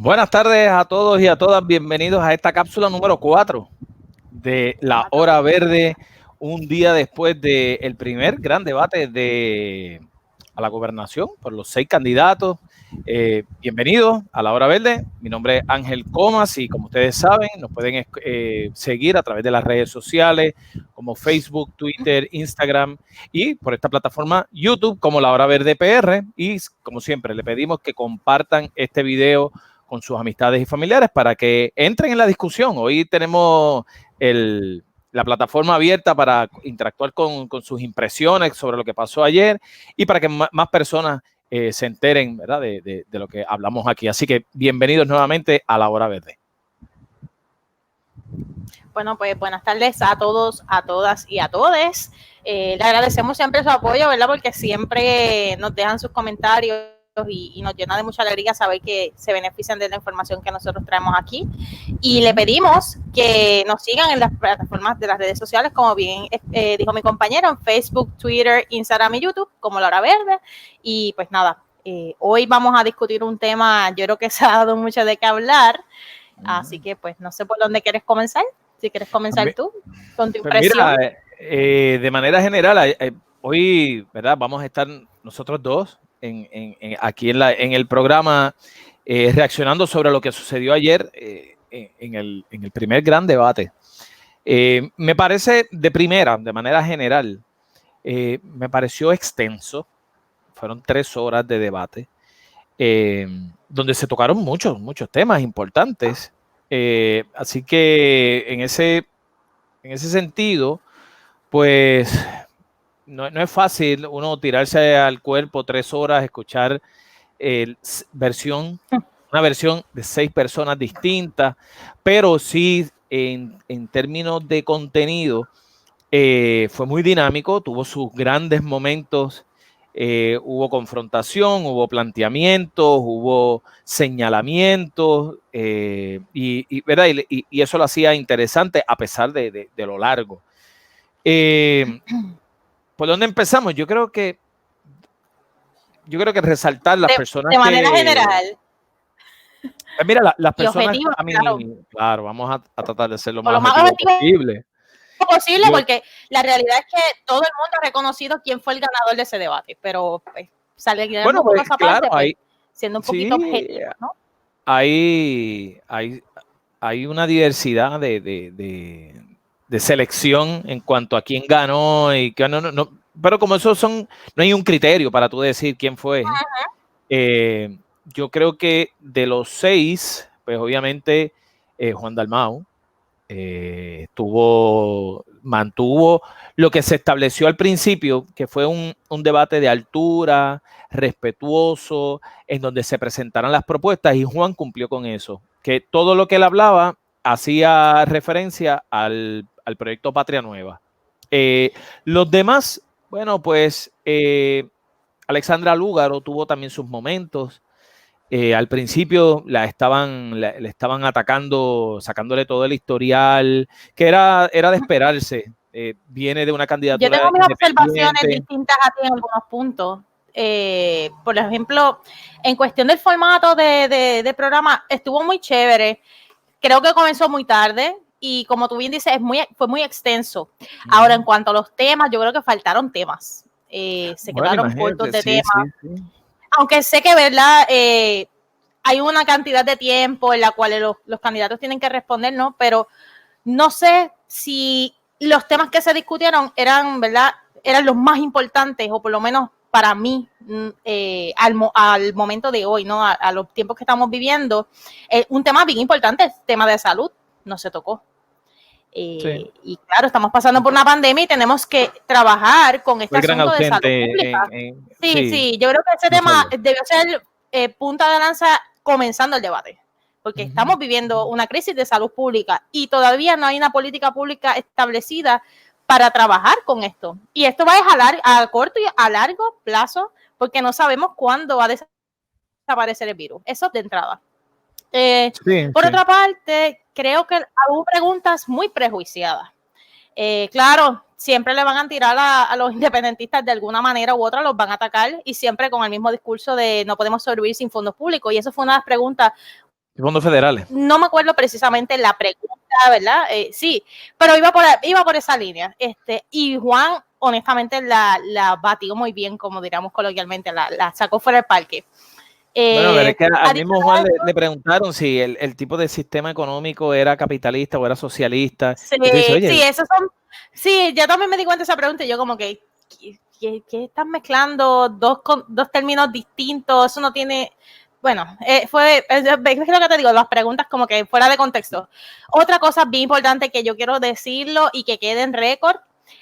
Buenas tardes a todos y a todas, bienvenidos a esta cápsula número 4 de La Hora Verde, un día después del primer gran debate a la gobernación por los 6 candidatos. Bienvenidos a La Hora Verde, mi nombre es Ángel Comas y como ustedes saben nos pueden seguir a través de las redes sociales como Facebook, Twitter, Instagram y por esta plataforma YouTube como La Hora Verde PR, y como siempre le pedimos que compartan este video con sus amistades y familiares para que entren en la discusión. Hoy tenemos la plataforma abierta para interactuar con sus impresiones sobre lo que pasó ayer y para que más personas se enteren, ¿verdad?, de lo que hablamos aquí. Así que bienvenidos nuevamente a La Hora Verde. Bueno, pues buenas tardes a todos, a todas y a todes. Le agradecemos siempre su apoyo, ¿verdad? Porque siempre nos dejan sus comentarios y nos llena de mucha alegría saber que se benefician de la información que nosotros traemos aquí. Y le pedimos que nos sigan en las plataformas de las redes sociales, como bien dijo mi compañero, en Facebook, Twitter, Instagram y YouTube, como La Hora Verde. Y pues nada, hoy vamos a discutir un tema, yo creo que se ha dado mucho de qué hablar, así que pues no sé por dónde quieres comenzar. Si quieres comenzar tú con tu impresión. Mira, de manera general, hoy, ¿verdad?, vamos a estar nosotros dos aquí en el programa reaccionando sobre lo que sucedió ayer en el primer gran debate. Me parece de manera general, me pareció extenso. Fueron 3 horas de debate donde se tocaron muchos temas importantes. Así que en ese sentido, pues no es fácil uno tirarse al cuerpo 3 horas, escuchar una versión de 6 personas distintas, pero sí en términos de contenido fue muy dinámico, tuvo sus grandes momentos. Hubo confrontación, hubo planteamientos, hubo señalamientos ¿verdad? Y eso lo hacía interesante a pesar de lo largo. ¿Por dónde empezamos? Yo creo que resaltar las personas de manera general. Mira, las personas objetivo, a mí, claro, vamos a tratar de ser lo más más objetivo posible. Porque la realidad es que todo el mundo ha reconocido quién fue el ganador de ese debate, pero pues, Bueno, pues, claro, pues, siendo un poquito objetivo, ¿no? Hay una diversidad de selección en cuanto a quién ganó y que no, pero como eso no hay un criterio para tú decir quién fue. Yo creo que de los 6, pues obviamente Juan Dalmau mantuvo lo que se estableció al principio, que fue un debate de altura, respetuoso, en donde se presentaran las propuestas, y Juan cumplió con eso, que todo lo que él hablaba hacía referencia al proyecto Patria Nueva. Los demás, bueno, pues Alexandra Lúgaro tuvo también sus momentos. Al principio le estaban atacando, sacándole todo el historial, que era de esperarse. Viene de una candidatura. Yo tengo mis observaciones distintas a ti en algunos puntos. Por ejemplo, en cuestión del formato de programa, estuvo muy chévere. Creo que comenzó muy tarde y, como tú bien dices, fue muy extenso. Ahora, en cuanto a los temas, yo creo que faltaron temas. Se quedaron cortos de temas. Sí. Aunque sé que, ¿verdad? Hay una cantidad de tiempo en la cual los candidatos tienen que responder, ¿no? Pero no sé si los temas que se discutieron eran, ¿verdad?, eran los más importantes, o por lo menos para mí, al momento de hoy, ¿no? A los tiempos que estamos viviendo. Un tema bien importante, el tema de salud, no se tocó. Sí. Y claro, estamos pasando por una pandemia y tenemos que trabajar con este asunto de salud pública. Sí, yo creo que ese tema debió ser punta de lanza comenzando el debate, porque estamos viviendo una crisis de salud pública y todavía no hay una política pública establecida para trabajar con esto. Y esto va a corto y a largo plazo, porque no sabemos cuándo va a desaparecer el virus. Eso de entrada. Por otra parte, creo que hubo preguntas muy prejuiciadas. Claro, siempre le van a tirar a los independentistas de alguna manera u otra, los van a atacar, y siempre con el mismo discurso de no podemos sobrevivir sin fondos públicos. Y eso fue una de las preguntas Fondos federales. No me acuerdo precisamente la pregunta, ¿verdad? Sí, pero iba por esa línea. Y Juan, honestamente, la batió muy bien, como diríamos coloquialmente, la sacó fuera del parque. Bueno, pero es que al mismo Juan le preguntaron si el tipo de sistema económico era capitalista o era socialista. Sí, Dice, oye, sí, esos son. Sí, yo también me di cuenta de esa pregunta y yo como que estás mezclando dos términos distintos, eso no tiene. Bueno, es lo que te digo, las preguntas como que fuera de contexto. Otra cosa bien importante que yo quiero decirlo y que quede en récord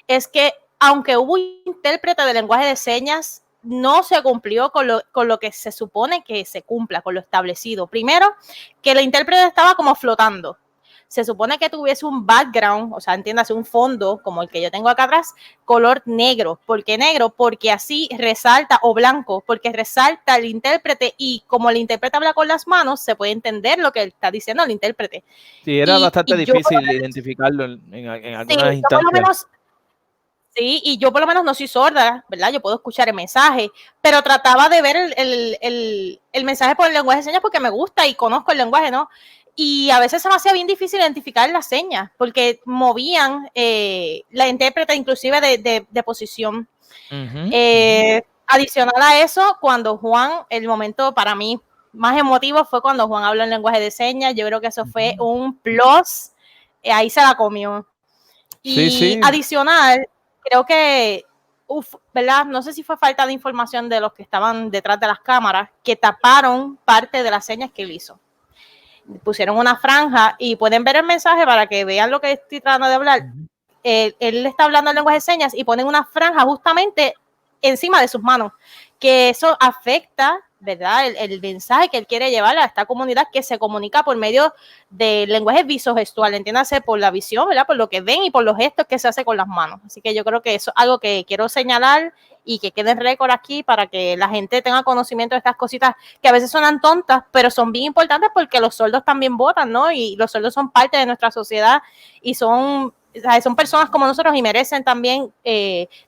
es que aunque hubo un intérprete de lenguaje de señas, no se cumplió con lo que se supone que se cumpla, con lo establecido. Primero, que el intérprete estaba como flotando. Se supone que tuviese un background, o sea, entiéndase, un fondo como el que yo tengo acá atrás, color negro. ¿Por qué negro? Porque así resalta, o blanco, porque resalta el intérprete y como el intérprete habla con las manos, se puede entender lo que está diciendo el intérprete. Sí, era bastante difícil identificarlo en algunas instancias. Sí, y yo por lo menos no soy sorda, ¿verdad? Yo puedo escuchar el mensaje, pero trataba de ver el mensaje por el lenguaje de señas porque me gusta y conozco el lenguaje, ¿no? Y a veces se me hacía bien difícil identificar las señas porque movían la intérprete inclusive de posición. Adicional a eso, cuando Juan, el momento para mí más emotivo fue cuando Juan habló en lenguaje de señas. Yo creo que eso fue un plus. Ahí se la comió. Y sí. adicional, creo que, ¿verdad? No sé si fue falta de información de los que estaban detrás de las cámaras, que taparon parte de las señas que él hizo. Pusieron una franja y pueden ver el mensaje para que vean lo que estoy tratando de hablar. Él está hablando en lenguaje de señas y ponen una franja justamente encima de sus manos, que eso afecta, ¿verdad? El mensaje que él quiere llevar a esta comunidad que se comunica por medio del lenguaje visogestual, entiéndase por la visión, ¿verdad? Por lo que ven y por los gestos que se hace con las manos. Así que yo creo que eso es algo que quiero señalar y que quede en récord aquí para que la gente tenga conocimiento de estas cositas que a veces suenan tontas, pero son bien importantes porque los sordos también votan, ¿no? Y los sordos son parte de nuestra sociedad y son personas como nosotros y merecen también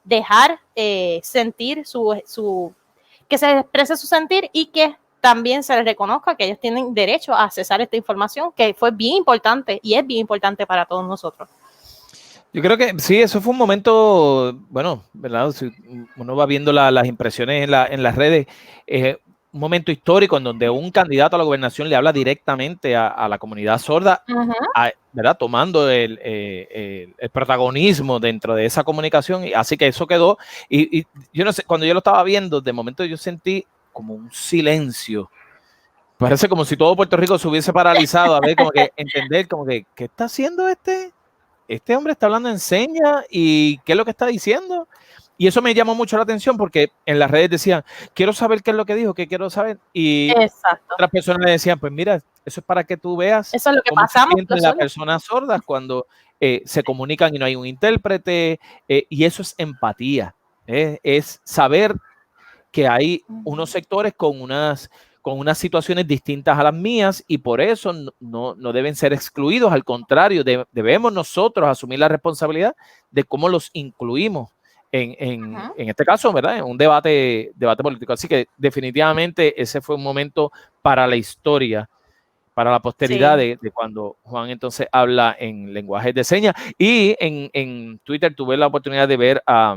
dejar sentir que se exprese su sentir y que también se les reconozca que ellos tienen derecho a accesar esta información, que fue bien importante y es bien importante para todos nosotros. Yo creo que sí, eso fue un momento, bueno, ¿verdad? Si uno va viendo las impresiones en las redes, un momento histórico en donde un candidato a la gobernación le habla directamente a la comunidad sorda, ¿verdad? Tomando el protagonismo dentro de esa comunicación. Así que eso quedó. Y yo no sé, cuando yo lo estaba viendo, de momento yo sentí como un silencio. Parece como si todo Puerto Rico se hubiese paralizado a ver, como que entender, como que, ¿qué está haciendo este hombre? Está hablando en señas y ¿qué es lo que está diciendo? Y eso me llamó mucho la atención porque en las redes decían, quiero saber qué es lo que dijo, qué quiero saber. Y otras personas le decían, pues mira, eso es para que tú veas eso es lo que cómo pasamos, se sienten las personas sordas cuando se comunican y no hay un intérprete. Y eso es empatía. Es saber que hay unos sectores con unas situaciones distintas a las mías y por eso no deben ser excluidos. Al contrario, debemos nosotros asumir la responsabilidad de cómo los incluimos en este caso, ¿verdad? En un debate político. Así que definitivamente ese fue un momento para la historia, para la posteridad de cuando Juan entonces habla en lenguajes de señas. Y en Twitter tuve la oportunidad de ver a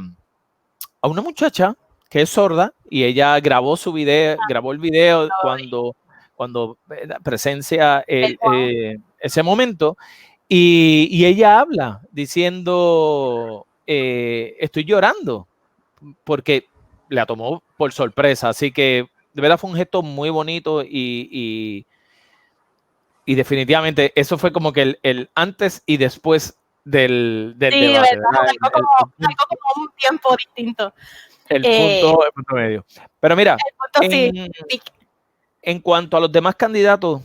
una muchacha que es sorda y ella grabó el video cuando presencia ese momento y ella habla diciendo estoy llorando porque la tomó por sorpresa, así que de verdad fue un gesto muy bonito y definitivamente eso fue como que el antes y después del debate. Algo como un tiempo distinto. El punto medio. Pero mira, en cuanto a los demás candidatos,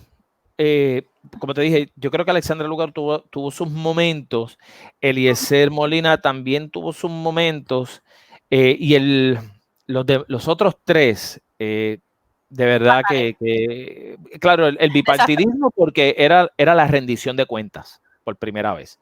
como te dije, yo creo que Alexandra Lugar tuvo sus momentos, Eliezer Molina también tuvo sus momentos, y los otros tres, de verdad que claro, el bipartidismo porque era la rendición de cuentas por primera vez.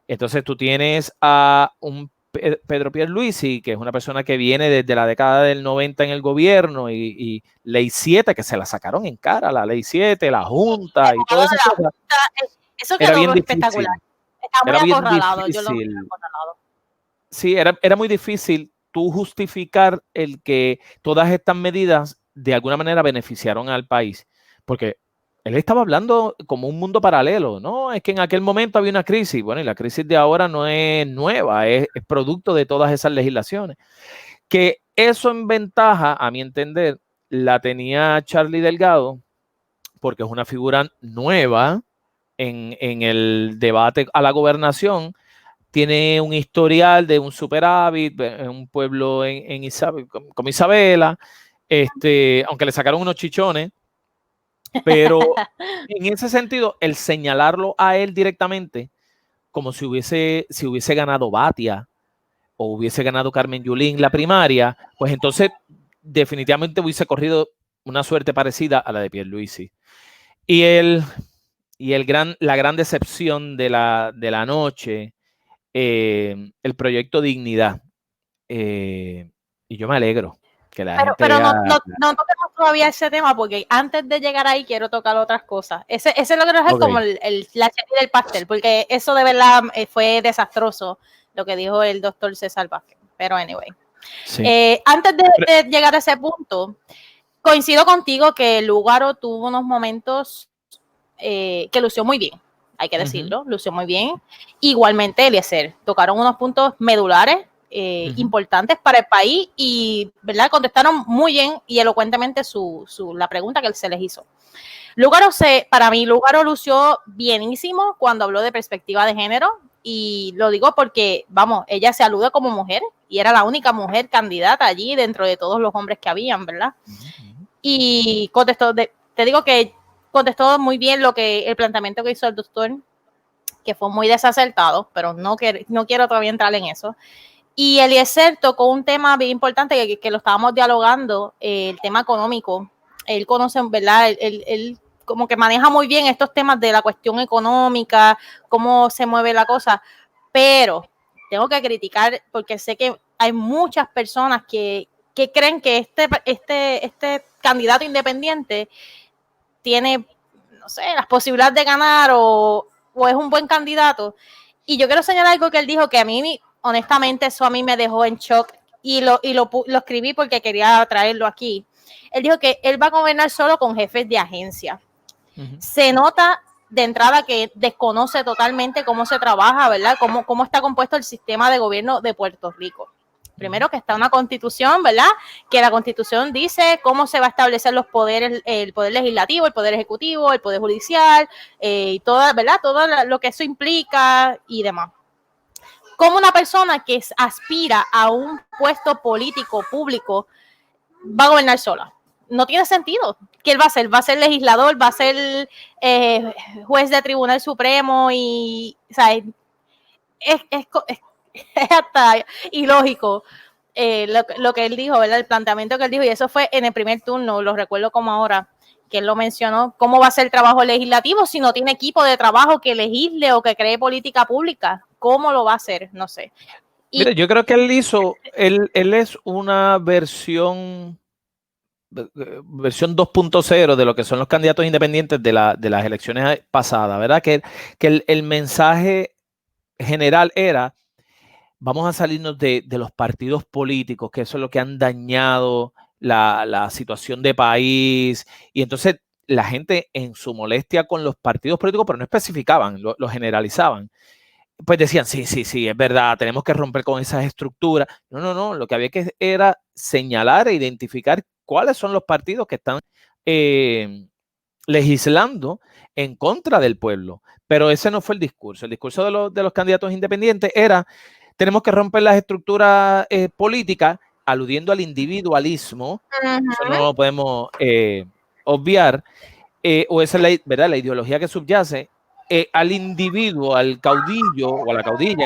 Entonces tú tienes a un Pedro Pierluisi, que es una persona que viene desde la década del 90 en el gobierno, y Ley 7, que se la sacaron en cara, la Ley 7, la Junta y todas esas cosas. Eso quedó espectacular. Está muy acorralado. Yo lo vi acorralado. Sí, era muy difícil tú justificar el que todas estas medidas de alguna manera beneficiaron al país, porque él estaba hablando como un mundo paralelo, ¿no? Es que en aquel momento había una crisis, bueno, y la crisis de ahora no es nueva, es producto de todas esas legislaciones. Que eso en ventaja, a mi entender, la tenía Charlie Delgado, porque es una figura nueva en el debate a la gobernación. Tiene un historial de un superávit en un pueblo como Isabela, aunque le sacaron unos chichones, pero en ese sentido, el señalarlo a él directamente, como si hubiese ganado Batia o hubiese ganado Carmen Yulín la primaria, pues entonces definitivamente hubiese corrido una suerte parecida a la de Pierluisi. Y la gran decepción de la noche, el proyecto Dignidad. Y yo me alegro que la gente pero no toquemos todavía ese tema, porque antes de llegar ahí quiero tocar otras cosas. Ese es lo que nos es como la cherry del pastel, porque eso de verdad fue desastroso lo que dijo el doctor César Vázquez. Pero anyway, sí. Antes de llegar a ese punto, coincido contigo que Lugaro tuvo unos momentos que lució muy bien, hay que decirlo, lució muy bien. Igualmente Eliezer, tocaron unos puntos medulares importantes para el país y, ¿verdad?, contestaron muy bien y elocuentemente la pregunta que se les hizo. Para mí, Lugaro lució bienísimo cuando habló de perspectiva de género, y lo digo porque, vamos, ella se alude como mujer y era la única mujer candidata allí dentro de todos los hombres que habían, ¿verdad? Y contestó, te digo que contestó muy bien el planteamiento que hizo el doctor, que fue muy desacertado, pero no quiero todavía entrar en eso. Y Eliezer tocó un tema bien importante que lo estábamos dialogando, el tema económico. Él conoce, ¿verdad? Él como que maneja muy bien estos temas de la cuestión económica, cómo se mueve la cosa, pero tengo que criticar porque sé que hay muchas personas que creen que este candidato independiente tiene, no sé, las posibilidades de ganar o es un buen candidato. Y yo quiero señalar algo que él dijo que a mí, honestamente, eso a mí me dejó en shock y lo escribí porque quería traerlo aquí. Él dijo que él va a gobernar solo con jefes de agencia. Se nota de entrada que desconoce totalmente cómo se trabaja, ¿verdad? Cómo está compuesto el sistema de gobierno de Puerto Rico. Primero, que está una constitución, ¿verdad? Que la constitución dice cómo se va a establecer los poderes, el poder legislativo, el poder ejecutivo, el poder judicial, y ¿verdad? Todo lo que eso implica y demás. Como una persona que aspira a un puesto político público va a gobernar sola? No tiene sentido. ¿Qué él va a hacer? ¿Va a ser legislador? ¿Va a ser juez de Tribunal Supremo? Y, o sea, es hasta ilógico lo que él dijo, ¿verdad? El planteamiento que él dijo, y eso fue en el primer turno, lo recuerdo como ahora, que él lo mencionó. ¿Cómo va a ser el trabajo legislativo si no tiene equipo de trabajo que legisle o que cree política pública? ¿Cómo lo va a hacer? No sé. Mira, yo creo que él es una versión 2.0 de lo que son los candidatos independientes de las elecciones pasadas, ¿verdad? Que el mensaje general era: vamos a salirnos de los partidos políticos, que eso es lo que han dañado la situación de país. Y entonces la gente, en su molestia con los partidos políticos, pero no especificaban, lo generalizaban, pues decían, sí, es verdad, tenemos que romper con esas estructuras. No, lo que había que era señalar e identificar cuáles son los partidos que están legislando en contra del pueblo. Pero ese no fue el discurso. El discurso de los candidatos independientes era: tenemos que romper las estructuras políticas, aludiendo al individualismo. Eso no lo podemos obviar. O esa es ¿verdad?, la ideología que subyace al individuo, al caudillo o a la caudilla,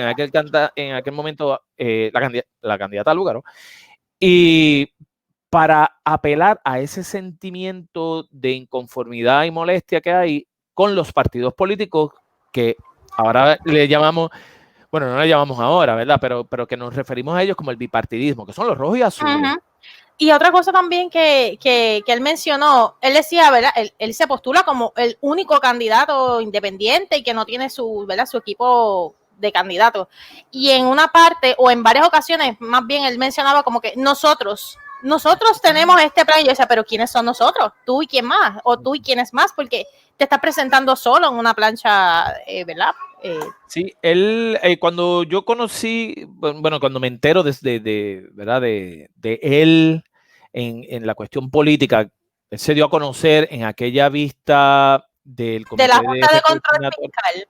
en aquel momento la candidata Lugaro, y para apelar a ese sentimiento de inconformidad y molestia que hay con los partidos políticos, que ahora le llamamos bueno, no le llamamos ahora, ¿verdad? Pero que nos referimos a ellos como el bipartidismo, que son los rojos y azules. Y otra cosa también que él mencionó, él decía, ¿verdad? Él se postula como el único candidato independiente y que no tiene su, ¿verdad? Su equipo de candidatos. Y en una parte, o en varias ocasiones, más bien él mencionaba como que nosotros tenemos este plan. Y yo decía, pero ¿quiénes son nosotros? ¿Tú y quién más? ¿O tú y quiénes más? Porque te estás presentando solo en una plancha, ¿verdad? Sí, él, cuando yo conocí, bueno, cuando me entero ¿verdad? De él en la cuestión política, él se dio a conocer en aquella vista del Comité de la Junta de Control Fiscal,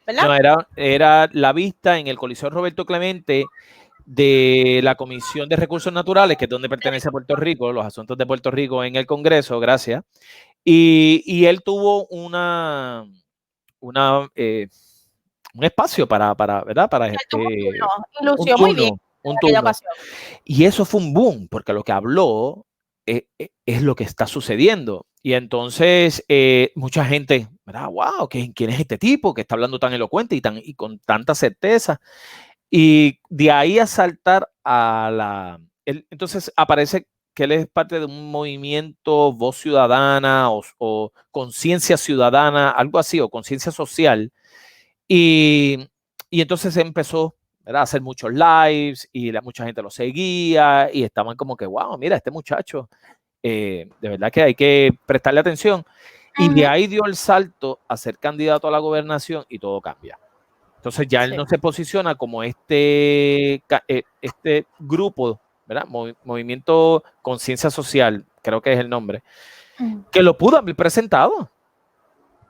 ¿verdad? No, era la vista en el Coliseo Roberto Clemente de la Comisión de Recursos Naturales, que es donde pertenece a Puerto Rico, los asuntos de Puerto Rico en el Congreso, gracias. Y él tuvo un espacio ¿verdad? Para un turno, muy bien. Un turno. Y eso fue un boom, porque lo que habló es lo que está sucediendo. Y entonces mucha gente, ¿verdad? Wow, ¿quién es este tipo que está hablando tan elocuente y con tanta certeza? Y de ahí a saltar entonces aparece que él es parte de un movimiento Voz Ciudadana o Conciencia Ciudadana, algo así, o Conciencia Social. Y entonces empezó, ¿verdad?, a hacer muchos lives y mucha gente lo seguía y estaban como que, wow, mira, este muchacho, de verdad que hay que prestarle atención. Y de ahí dio el salto a ser candidato a la gobernación y todo cambia. Entonces ya él no se posiciona como este grupo, ¿verdad? Movimiento Conciencia Social, creo que es el nombre, que lo pudo haber presentado,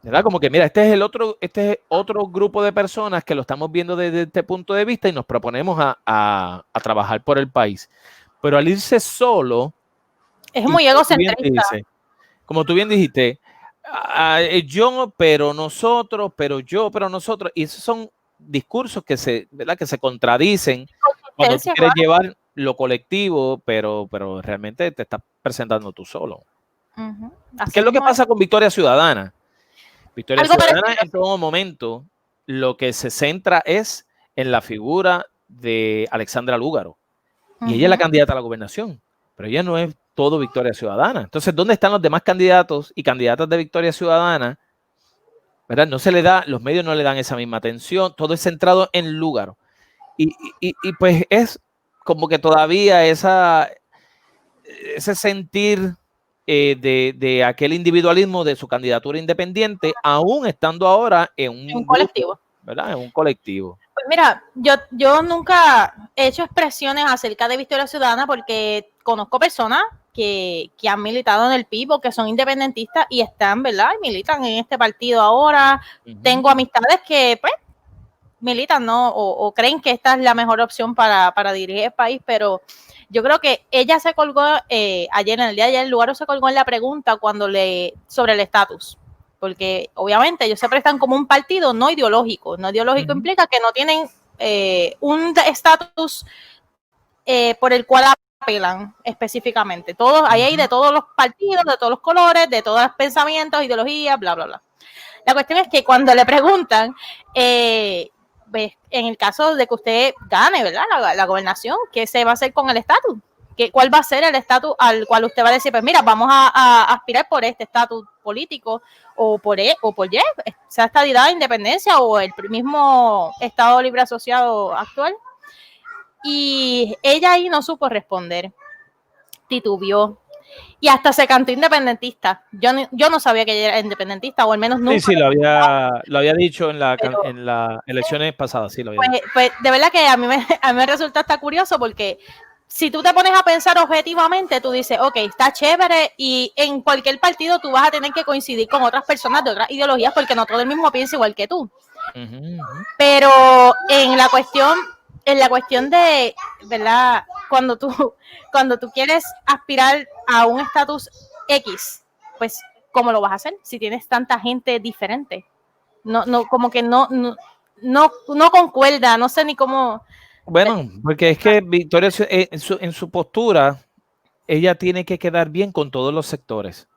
¿verdad? Como que mira, este es otro grupo de personas que lo estamos viendo desde este punto de vista y nos proponemos a trabajar por el país. Pero al irse solo, es muy egocentrista. Como tú bien dijiste, yo, pero nosotros, pero yo, pero nosotros, y esos son discursos ¿verdad?, que se contradicen cuando tú quieres llevar lo colectivo, pero realmente te estás presentando tú solo. ¿Qué es lo que pasa con Victoria Ciudadana? Victoria Ciudadana en todo momento lo que se centra es en la figura de Alexandra Lúgaro. Y ella es la candidata a la gobernación, pero ella no es todo Victoria Ciudadana. Entonces, ¿dónde están los demás candidatos y candidatas de Victoria Ciudadana? ¿Verdad? No se le da, los medios no le dan esa misma atención, todo es centrado en Lúgaro. Y pues es como que todavía ese sentir de aquel individualismo de su candidatura independiente, aún estando ahora en un colectivo, ¿verdad? En un colectivo. Pues mira, yo nunca he hecho expresiones acerca de Victoria Ciudadana porque conozco personas que han militado en el PIB o que son independentistas y están, ¿verdad? Y militan en este partido ahora. Tengo amistades que, pues, militan, ¿no? O creen que esta es la mejor opción para dirigir el país, pero yo creo que ella se colgó ayer, en el día de ayer, Lúgaro se colgó en la pregunta sobre el estatus, porque obviamente ellos se prestan como un partido no ideológico. No ideológico implica que no tienen un estatus por el cual apelan específicamente. Ahí hay de todos los partidos, de todos los colores, de todos los pensamientos, ideologías, bla, bla, bla. La cuestión es que cuando le preguntan, pues, en el caso de que usted gane, ¿verdad?, la gobernación, ¿qué se va a hacer con el estatus? ¿Cuál va a ser el estatus al cual usted va a decir, pues mira, vamos a aspirar por este estatus político o por Y, sea estadidad, independencia o el mismo Estado Libre Asociado actual? Y ella ahí no supo responder, titubeó. Y hasta se cantó independentista. Yo no sabía que ella era independentista, o al menos nunca. Sí, lo había dicho en las elecciones pasadas, sí lo había dicho. Pues de verdad que a mí me resulta hasta curioso porque si tú te pones a pensar objetivamente, tú dices, ok, está chévere y en cualquier partido tú vas a tener que coincidir con otras personas de otras ideologías porque no todo el mismo piensa igual que tú. Pero en la cuestión de, ¿verdad?, cuando tú quieres aspirar a un estatus X, pues, ¿cómo lo vas a hacer si tienes tanta gente diferente? No, como que no concuerda, no sé ni cómo. Bueno, porque es que Victoria en su postura, ella tiene que quedar bien con todos los sectores.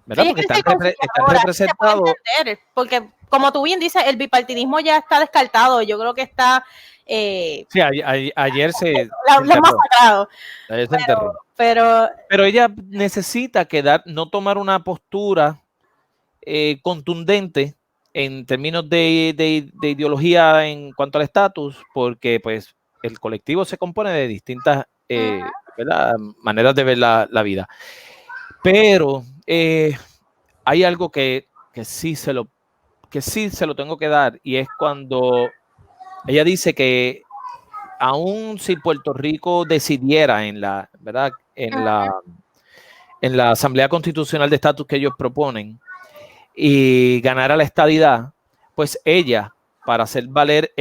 ¿verdad? Sí, porque es que están representados. Porque, como tú bien dices, el bipartidismo ya está descartado. Yo creo que está. Sí, ayer se masacrado. Ayer se enterró. Pero ella necesita no tomar una postura contundente en términos de ideología en cuanto al estatus, porque pues el colectivo se compone de distintas ¿verdad? Maneras de ver la vida. Pero hay algo que sí se lo tengo que dar, y es cuando ella dice que aún si Puerto Rico decidiera en la, ¿verdad? En la Asamblea Constitucional de Estatus que ellos proponen y ganara la estadidad, pues ella, para hacer valer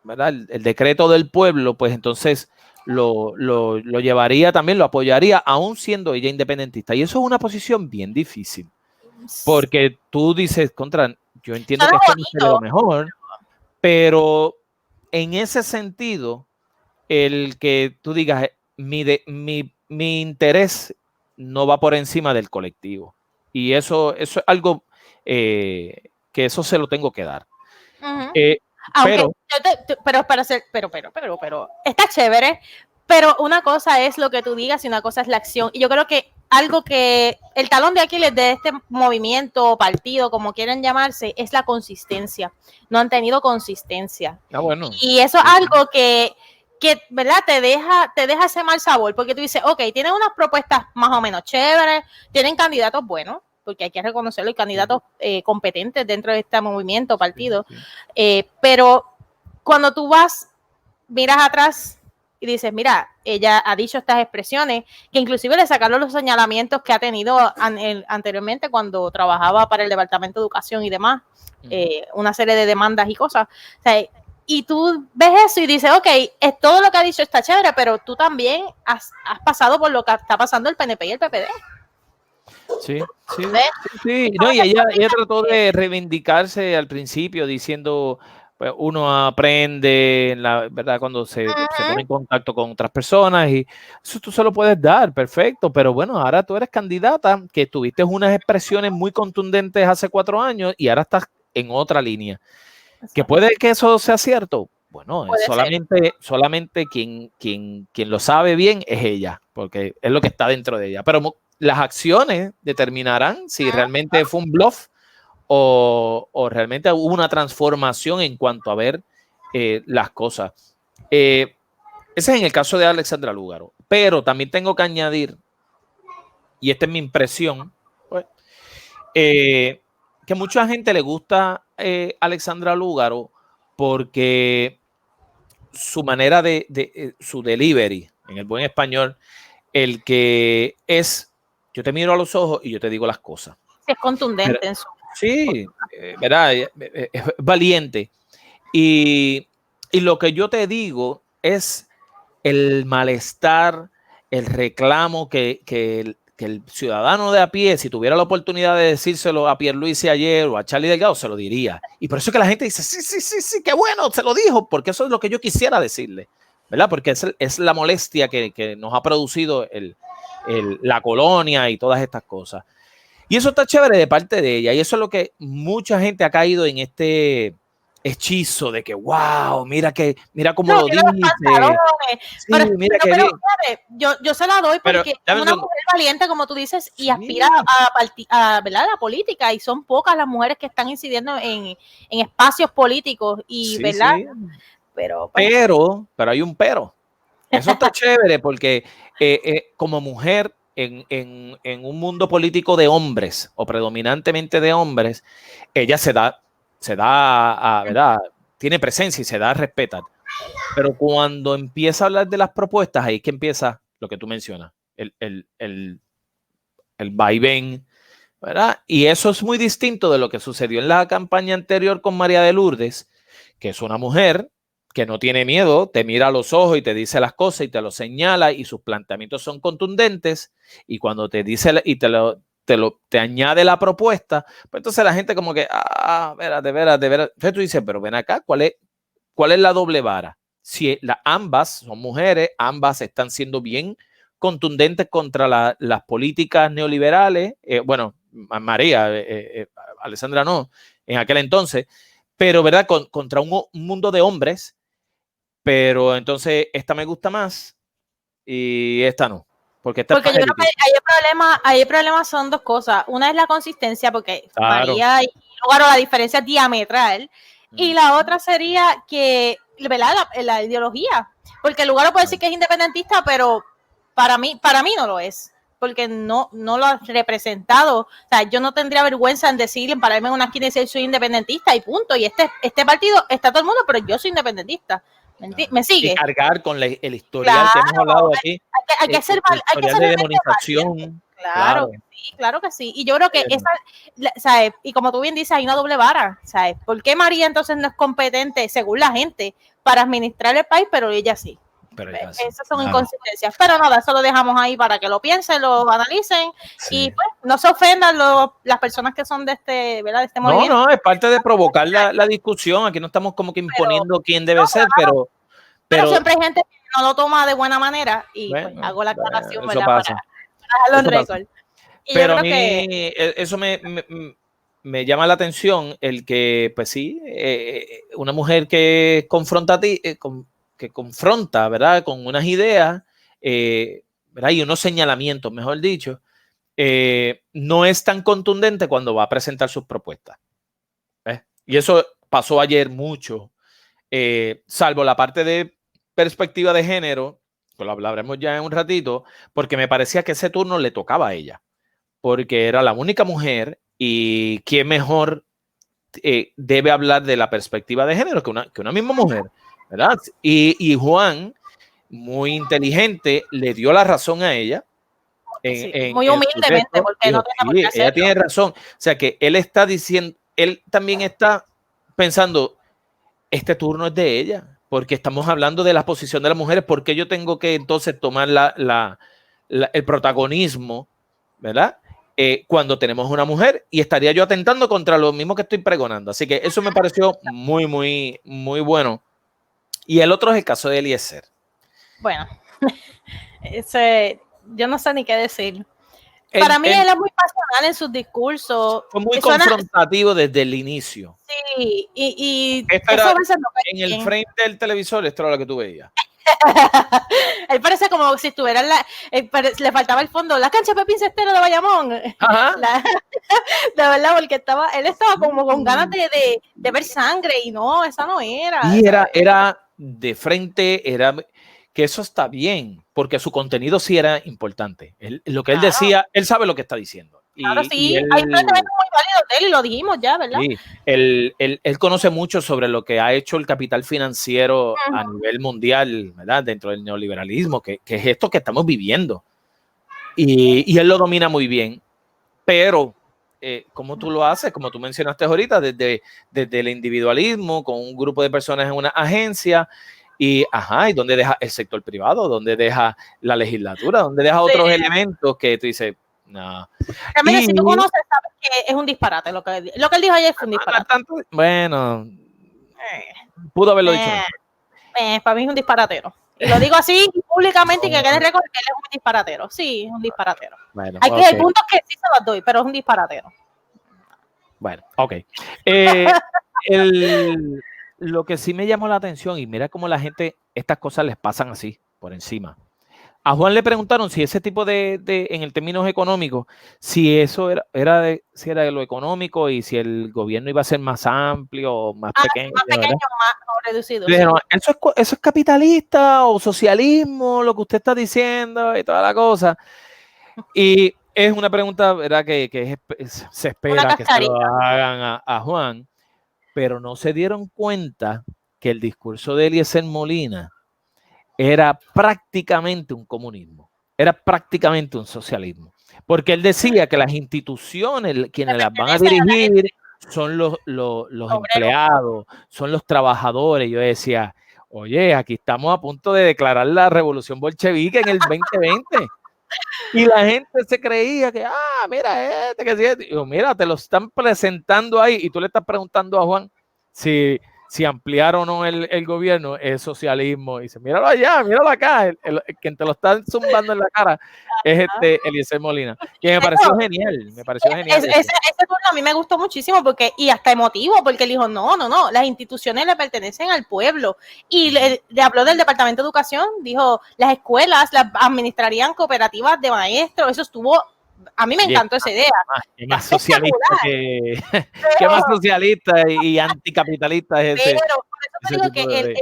¿verdad? el decreto del pueblo, pues entonces lo llevaría también, lo apoyaría, aún siendo ella independentista. Y eso es una posición bien difícil, porque tú dices, yo entiendo que esto no sería lo mejor, pero en ese sentido, el que tú digas, mi interés no va por encima del colectivo. Y eso es algo que eso se lo tengo que dar. Aunque, pero está chévere, pero una cosa es lo que tú digas y una cosa es la acción. Y yo creo que algo que el talón de Aquiles de este movimiento, partido, como quieran llamarse, es la consistencia. No han tenido consistencia. Bueno. Y eso es algo que ¿verdad? Te deja ese mal sabor, porque tú dices, ok, tienen unas propuestas más o menos chéveres, tienen candidatos buenos, porque hay que reconocerlo, y candidatos competentes dentro de este movimiento, partido, pero cuando tú miras atrás y dices, mira, ella ha dicho estas expresiones, que inclusive le sacaron los señalamientos que ha tenido anteriormente cuando trabajaba para el Departamento de Educación y demás, una serie de demandas y cosas. O sea, y tú ves eso y dices, ok, todo lo que ha dicho está chévere, pero tú también has pasado por lo que está pasando el PNP y el PPD. Sí. No, y ella trató de reivindicarse al principio diciendo, pues, uno aprende, ¿verdad? Cuando se pone en contacto con otras personas, y eso tú se lo puedes dar, perfecto, pero bueno, ahora tú eres candidata, que tuviste unas expresiones muy contundentes hace 4 años y ahora estás en otra línea. Exacto. ¿Que puede que eso sea cierto? Bueno, solamente quien lo sabe bien es ella, porque es lo que está dentro de ella. Pero las acciones determinarán si realmente fue un bluff o realmente hubo una transformación en cuanto a ver las cosas. Ese es en el caso de Alexandra Lúgaro. Pero también tengo que añadir, y esta es mi impresión, pues, que mucha gente le gusta Alexandra Lúgaro porque su manera de su delivery, en el buen español, el que es, yo te miro a los ojos y yo te digo las cosas. Es contundente en su... Sí, ¿verdad? Es valiente. Y lo que yo te digo es el malestar, el reclamo que el ciudadano de a pie, si tuviera la oportunidad de decírselo a Pierluisi ayer o a Charlie Delgado, se lo diría. Y por eso es que la gente dice, sí, qué bueno, se lo dijo, porque eso es lo que yo quisiera decirle, ¿verdad? Porque es la molestia que nos ha producido la colonia y todas estas cosas. Y eso está chévere de parte de ella. Y eso es lo que mucha gente ha caído en este hechizo de que, wow, mira cómo lo dice. Sí, pero yo se la doy porque es una mujer valiente, como tú dices, y aspira a ¿verdad? La política, y son pocas las mujeres que están incidiendo en espacios políticos, y ¿verdad? Sí. Pero hay un pero. Eso está chévere porque como mujer en un mundo político de hombres o predominantemente de hombres, ella se da ¿verdad? Tiene presencia y se da a respetar. Pero cuando empieza a hablar de las propuestas, ahí es que empieza lo que tú mencionas, el vaivén, ¿verdad? Y eso es muy distinto de lo que sucedió en la campaña anterior con María de Lourdes, que es una mujer que no tiene miedo, te mira a los ojos y te dice las cosas y te lo señala, y sus planteamientos son contundentes, y cuando te dice y te añade la propuesta, pues entonces la gente como que, de veras. Entonces tú dices, pero ven acá, ¿cuál es la doble vara? Si ambas son mujeres, ambas están siendo bien contundentes contra las políticas neoliberales. Bueno, María, Alessandra no, en aquel entonces, pero ¿verdad? Contra un mundo de hombres, pero entonces esta me gusta más y esta no. Porque yo creo que hay problemas son dos cosas. Una es la consistencia, porque María y Lugaro la diferencia es diametral. Y la otra sería que, ¿verdad? La ideología. Porque Lugaro puede decir que es independentista, pero para mí no lo es. Porque no lo ha representado. O sea, yo no tendría vergüenza en decir, en pararme en una esquina y decir soy independentista y punto. Y este partido está todo el mundo, pero yo soy independentista. ¿Me sigue? Y cargar con el historial que hemos hablado aquí. Hay que ser de demonización. Claro que sí. Y yo creo que ¿sabes? Y como tú bien dices, hay una doble vara, ¿sabes? ¿Por qué María entonces no es competente, según la gente, para administrar el país, pero ella sí? Esas son inconsistencias. Pero nada, eso lo dejamos ahí para que lo piensen, lo analicen y pues no se ofendan las personas que son de este, ¿verdad? De este movimiento. No, es parte de provocar la discusión. Aquí no estamos como que imponiendo quién debe ser, pero siempre hay gente que no lo toma de buena manera y pues, hago la aclaración, ¿verdad? Para dejarlo en récord. Pero a mí eso me llama la atención el que, pues sí, una mujer que confronta ¿verdad? Con unas ideas, ¿verdad? Y unos señalamientos, mejor dicho, no es tan contundente cuando va a presentar sus propuestas. Y eso pasó ayer mucho, salvo la parte de perspectiva de género, que lo hablaremos ya en un ratito, porque me parecía que ese turno le tocaba a ella, porque era la única mujer y quién mejor debe hablar de la perspectiva de género que una misma mujer, ¿verdad? Y Juan, muy inteligente, le dio la razón a ella. Muy humildemente, porque no tiene por qué hacerlo. Ella tiene razón. O sea que él está diciendo, él también está pensando, este turno es de ella, porque estamos hablando de la posición de las mujeres, ¿por qué yo tengo que entonces tomar el protagonismo, ¿verdad? Cuando tenemos una mujer, y estaría yo atentando contra lo mismo que estoy pregonando. Así que eso me pareció muy, muy, muy bueno. Y el otro es el caso de Eliezer. Bueno, yo no sé ni qué decir. Para mí él es muy pasional en sus discursos. Fue muy confrontativo desde el inicio. Sí, y esto era en el frame del televisor, esto era lo que tú veías. Él parece como si estuviera le faltaba el fondo, la cancha Pepín Cestero de Bayamón. De verdad, porque él estaba como con ganas de ver sangre y no, esa no era. Y era de frente, que eso está bien, porque su contenido sí era importante. Lo que él decía, él sabe lo que está diciendo. Claro, sí, hay planteamientos muy válidos de él y lo dijimos ya, ¿verdad? Sí, él conoce mucho sobre lo que ha hecho el capital financiero a nivel mundial, ¿verdad? Dentro del neoliberalismo, que es esto que estamos viviendo. Y él lo domina muy bien, pero ¿cómo tú lo haces? Como tú mencionaste ahorita, desde el individualismo, con un grupo de personas en una agencia, ¿y dónde deja el sector privado? ¿Dónde deja la legislatura? ¿Dónde deja otros elementos que tú dices? No. Realmente, si tú conoces, sabes que es un disparate. Lo que él dijo ayer fue un disparate. Bueno, pudo haberlo dicho. Para mí es un disparatero. Y lo digo así públicamente y que quede récord que él es un disparatero. Sí, es un disparatero. Bueno, hay puntos que sí se los doy, pero es un disparatero. Bueno, ok. Lo que sí me llamó la atención, y mira cómo la gente, estas cosas les pasan así, por encima. A Juan le preguntaron si ese tipo en el términos económicos, si eso era de lo económico y si el gobierno iba a ser más amplio o más pequeño. Más pequeño o más reducido. Dijeron, ¿eso es capitalista o socialismo, lo que usted está diciendo y toda la cosa? Y es una pregunta, ¿verdad? Que se espera que se lo hagan a Juan, pero no se dieron cuenta que el discurso de Eliezer Molina era prácticamente un comunismo, era prácticamente un socialismo, porque él decía que las instituciones, quienes las van a dirigir, son los empleados, son los trabajadores. Yo decía, oye, aquí estamos a punto de declarar la revolución bolchevique en el 2020. Y la gente se creía que, mira, que digo, mira, te lo están presentando ahí y tú le estás preguntando a Juan si si ampliar o no el gobierno es socialismo. Y dice, míralo allá, míralo acá. El quien te lo está zumbando en la cara es Eliezer Molina. Que me pareció genial, Ese turno a mí me gustó muchísimo y hasta emotivo, porque él dijo, no, las instituciones le pertenecen al pueblo. Y le habló del Departamento de Educación, dijo, las escuelas las administrarían cooperativas de maestros. Eso estuvo... A mí me encantó esa idea. Qué más socialista qué más socialista y anticapitalista es ese. Pero por eso te digo que él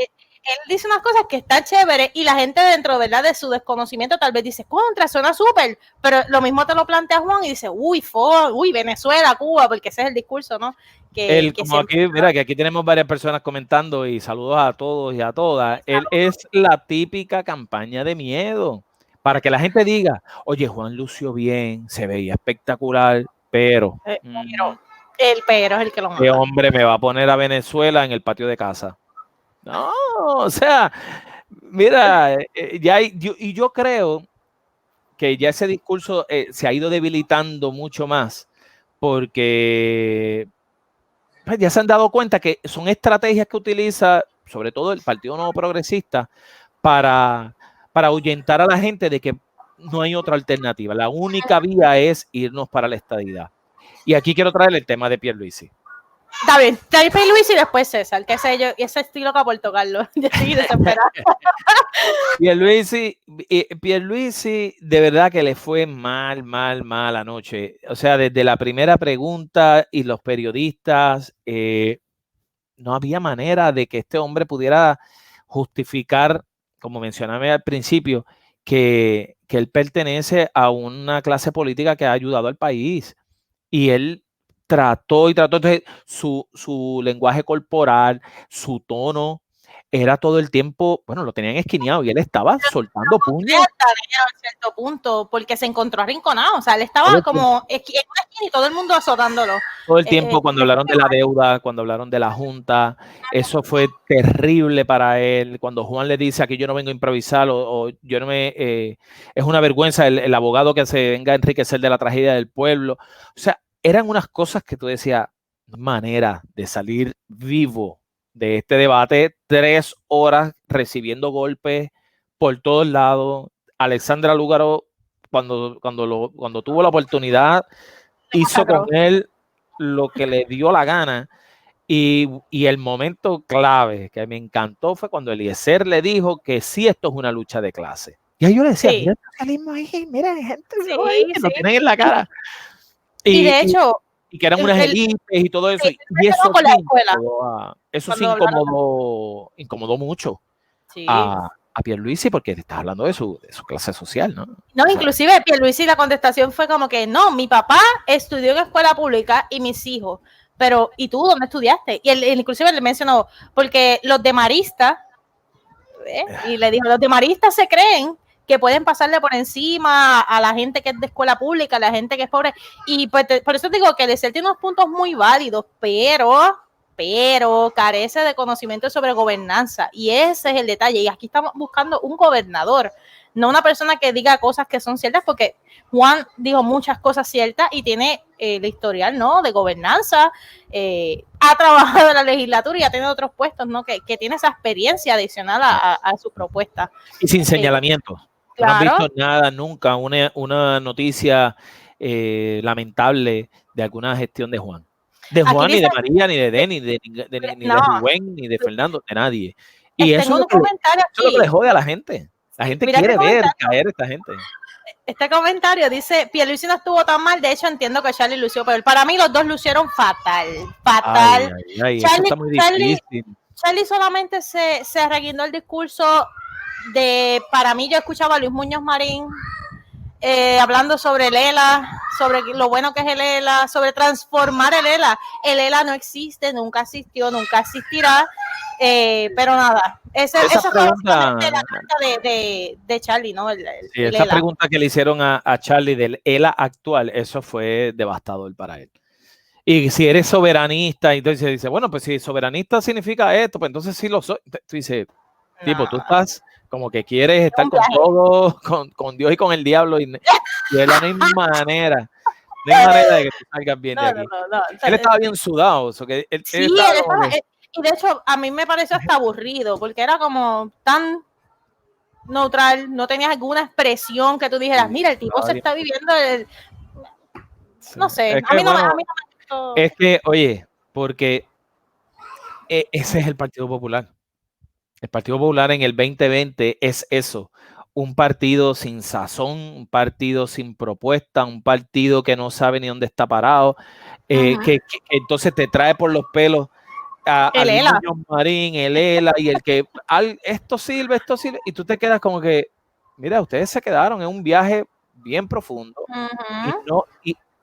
dice unas cosas que están chéveres y la gente dentro, ¿verdad?, de su desconocimiento tal vez dice, contra, suena súper, pero lo mismo te lo plantea Juan y dice, uy, Venezuela, Cuba, porque ese es el discurso, ¿no? Como aquí, mira, que aquí tenemos varias personas comentando y saludos a todos y a todas. Él es la típica campaña de miedo. Para que la gente diga, oye, Juan lució bien, se veía espectacular, pero... El pero es el que lo mata. ¿Qué hombre me va a poner a Venezuela en el patio de casa? No, o sea, mira, yo creo que ya ese discurso se ha ido debilitando mucho más porque pues, ya se han dado cuenta que son estrategias que utiliza, sobre todo el Partido Nuevo Progresista, para ahuyentar a la gente de que no hay otra alternativa. La única vía es irnos para la estadidad. Y aquí quiero traer el tema de Pierluisi. Está bien, Pierluisi y después César, que sé yo, y ese estilo que aportó Carlos. Yo estoy desesperada. Pierluisi, de verdad que le fue mal anoche. O sea, desde la primera pregunta y los periodistas, no había manera de que este hombre pudiera justificar, como mencionaba al principio, que él pertenece a una clase política que ha ayudado al país. Y él trató. Entonces, su lenguaje corporal, su tono, era todo el tiempo, bueno, lo tenían esquineado y él estaba soltando puños. A cierto punto, porque se encontró arrinconado. O sea, él estaba como en una esquina y todo el mundo azotándolo. Todo el tiempo, cuando hablaron de la deuda, cuando hablaron de la Junta, eso fue terrible para él. Cuando Juan le dice, aquí yo no vengo a improvisar, o yo no me... es una vergüenza el abogado que se venga a enriquecer de la tragedia del pueblo. O sea, eran unas cosas que tú decías, manera de salir vivo de este debate, 3 horas recibiendo golpes por todos lados. Alexandra Lúgaro, cuando tuvo la oportunidad, hizo con él lo que le dio la gana. Y el momento clave que me encantó fue cuando Eliezer le dijo que sí, esto es una lucha de clase. Y ahí yo le decía, mira el socialismo ahí, mira, gente, que lo tienen en la cara. Y de hecho... Y que eran unas élites y todo eso. Y eso sí incomodó mucho a Pierluisi, porque te estás hablando de su clase social, ¿no? No, inclusive Pierluisi, la contestación fue como que, no, mi papá estudió en escuela pública y mis hijos, pero ¿y tú dónde estudiaste? Y él inclusive le mencionó, porque los de Marista, y le dijo, los de Marista se creen que pueden pasarle por encima a la gente que es de escuela pública, a la gente que es pobre, y pues por eso digo que Eliezer tiene unos puntos muy válidos, pero carece de conocimiento sobre gobernanza, y ese es el detalle, y aquí estamos buscando un gobernador, no una persona que diga cosas que son ciertas, porque Juan dijo muchas cosas ciertas y tiene el historial, ¿no?, de gobernanza, ha trabajado en la legislatura y ha tenido otros puestos, ¿no?, que tiene esa experiencia adicional a su propuesta. Y sin señalamientos. Claro. No han visto nada nunca, una noticia lamentable de alguna gestión de Juan. De Juan, ni de María, ni de Denny, ni de Rubén, ni de Fernando, de nadie. Y eso es lo que le jode a la gente. La gente quiere ver caer a esta gente. Este comentario dice, Pierluisi no estuvo tan mal, de hecho entiendo que Charlie lució, pero para mí los dos lucieron fatal. Charlie, eso está muy difícil. Charlie solamente se reguindó el discurso para mí yo escuchaba a Luis Muñoz Marín hablando sobre el ELA, sobre lo bueno que es el ELA, sobre transformar el ELA. El ELA no existe, nunca existió, nunca existirá, pero nada. Esa fue la carta de Charlie, ¿no? Esa pregunta que le hicieron a Charlie del ELA actual, eso fue devastador para él. Y si eres soberanista, entonces dice, bueno, pues si soberanista significa esto, pues entonces sí lo soy. Tú dices, tipo, tú estás como que quieres estar con todo, con Dios y con el diablo, y de la misma manera. No hay manera de que te salgas bien de aquí. No. Él estaba bien sudado. Y Y de hecho, a mí me pareció hasta aburrido, porque era como tan neutral, no tenías alguna expresión que tú dijeras, mira, el tipo se está viviendo no sé, es que, a mí no me gustó. Es que, oye, porque ese es el Partido Popular. El Partido Popular en el 2020 es eso, un partido sin sazón, un partido sin propuesta, un partido que no sabe ni dónde está parado, que entonces te trae por los pelos a Luis Muñoz Marín, el ELA, y el que esto sirve, y tú te quedas como que, mira, ustedes se quedaron en un viaje bien profundo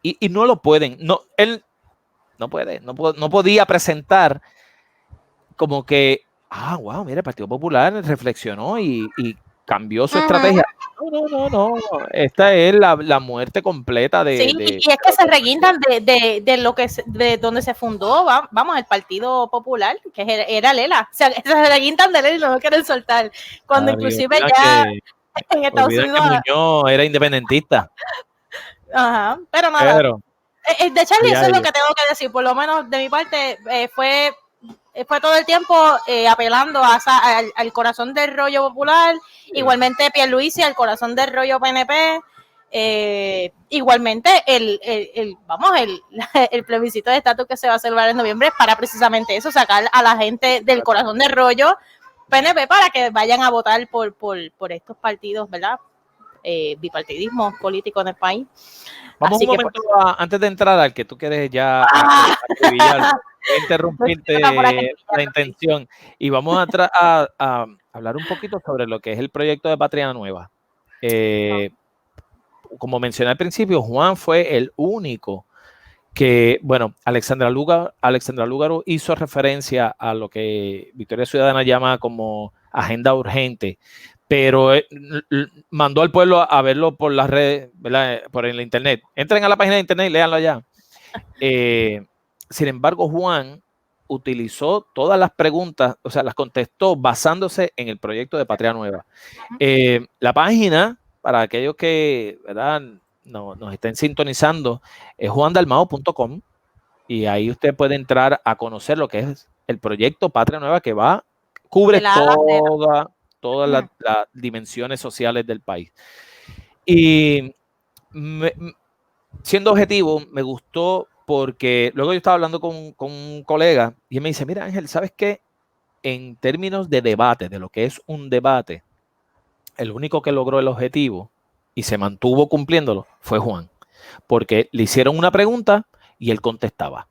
y no lo pueden, él no podía presentar como que, wow, mira, el Partido Popular reflexionó y cambió su estrategia. No, esta es la muerte completa de... Sí, y es que se reguindan de lo que de donde se fundó, vamos, el Partido Popular, que era Lela. O sea, se reguindan de Lela y no lo quieren soltar. Cuando inclusive ya en Estados Unidos... que Muñoz era independentista. Ajá, pero nada. De Charlie, eso es lo que tengo que decir. Por lo menos de mi parte, fue todo el tiempo apelando al corazón del rollo popular, igualmente Pierluisi al corazón del rollo PNP, igualmente el plebiscito de estatus que se va a celebrar en noviembre es para precisamente eso, sacar a la gente del corazón del rollo PNP para que vayan a votar por estos partidos, ¿verdad? Bipartidismo político en el país. Vamos un momento antes de entrar al que tú quieres ya interrumpirte la intención y vamos a hablar un poquito sobre lo que es el proyecto de Patria Nueva. Como mencioné al principio, Juan fue el único que, bueno, Alexandra Lúgaro hizo referencia a lo que Victoria Ciudadana llama como agenda urgente, pero mandó al pueblo a verlo por las redes, ¿verdad? Por el internet. Entren a la página de internet y léanlo allá. Sin embargo, Juan utilizó todas las preguntas, o sea, las contestó basándose en el proyecto de Patria Nueva. La página, para aquellos que, ¿verdad?, nos estén sintonizando, es juandalmao.com y ahí usted puede entrar a conocer lo que es el proyecto Patria Nueva, que cubre todas las dimensiones sociales del país. Y siendo objetivo, me gustó porque luego yo estaba hablando con un colega y él me dice, mira Ángel, ¿sabes qué? En términos de debate, de lo que es un debate, el único que logró el objetivo y se mantuvo cumpliéndolo fue Juan, porque le hicieron una pregunta y él contestaba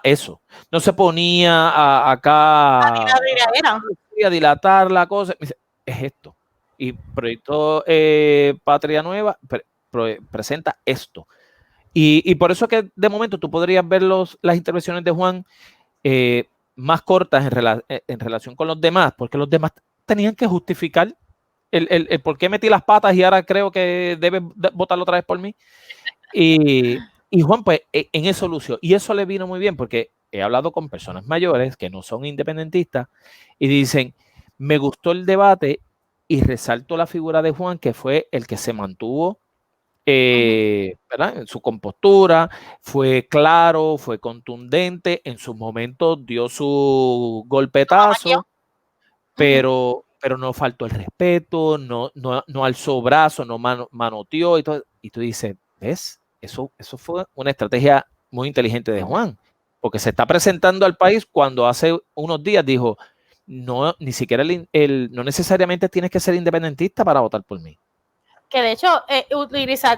eso, no se ponía acá a dilatar la cosa, es esto, y proyecto Patria Nueva presenta esto, y por eso que de momento tú podrías ver las intervenciones de Juan más cortas en relación con los demás, porque los demás tenían que justificar el por qué metí las patas y ahora creo que debe votarlo otra vez por mí. Y Juan, pues, en eso lució. Y eso le vino muy bien porque he hablado con personas mayores que no son independentistas y dicen, me gustó el debate y resalto la figura de Juan, que fue el que se mantuvo ¿verdad?, en su compostura, fue claro, fue contundente, en sus momentos dio su golpetazo, pero no faltó el respeto, no alzó brazo, no manoteó y todo. Y tú dices, ¿ves? Eso fue una estrategia muy inteligente de Juan, porque se está presentando al país cuando hace unos días dijo, no, ni siquiera no necesariamente tienes que ser independentista para votar por mí. Que de hecho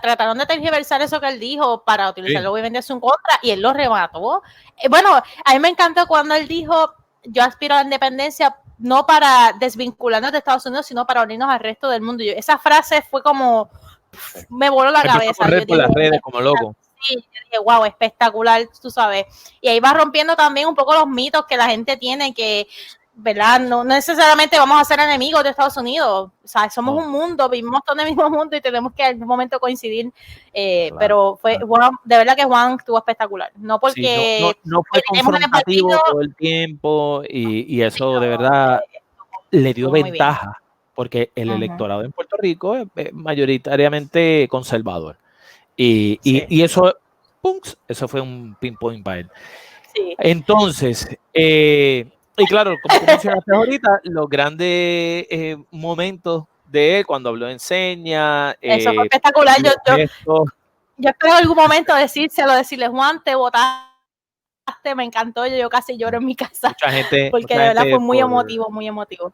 trataron de tergiversar eso que él dijo para utilizarlo obviamente en su contra y él lo remató. Bueno, a mí me encantó cuando él dijo, yo aspiro a la independencia no para desvincularnos de Estados Unidos, sino para unirnos al resto del mundo. Esa frase fue como, me voló la cabeza. Yo por las redes como loco. Sí, yo dije, wow, espectacular, tú sabes. Y ahí va rompiendo también un poco los mitos que la gente tiene que, ¿verdad? No necesariamente vamos a ser enemigos de Estados Unidos. O sea, somos un mundo, vivimos todo en el mismo mundo y tenemos que en algún momento coincidir. Claro, pero fue Juan, de verdad que Juan estuvo espectacular. No porque no fue confrontativo todo el tiempo y eso de verdad le dio ventaja porque el electorado en Puerto Rico es mayoritariamente conservador. Y eso fue un pinpoint para él. Sí. Entonces, y claro, como tú mencionaste ahorita, los grandes momentos de él cuando habló en señas. Eso fue espectacular. Yo espero en algún momento decirle, Juan, te votaste, me encantó, yo casi lloro en mi casa. Mucha gente, porque de verdad fue muy emotivo, muy emotivo.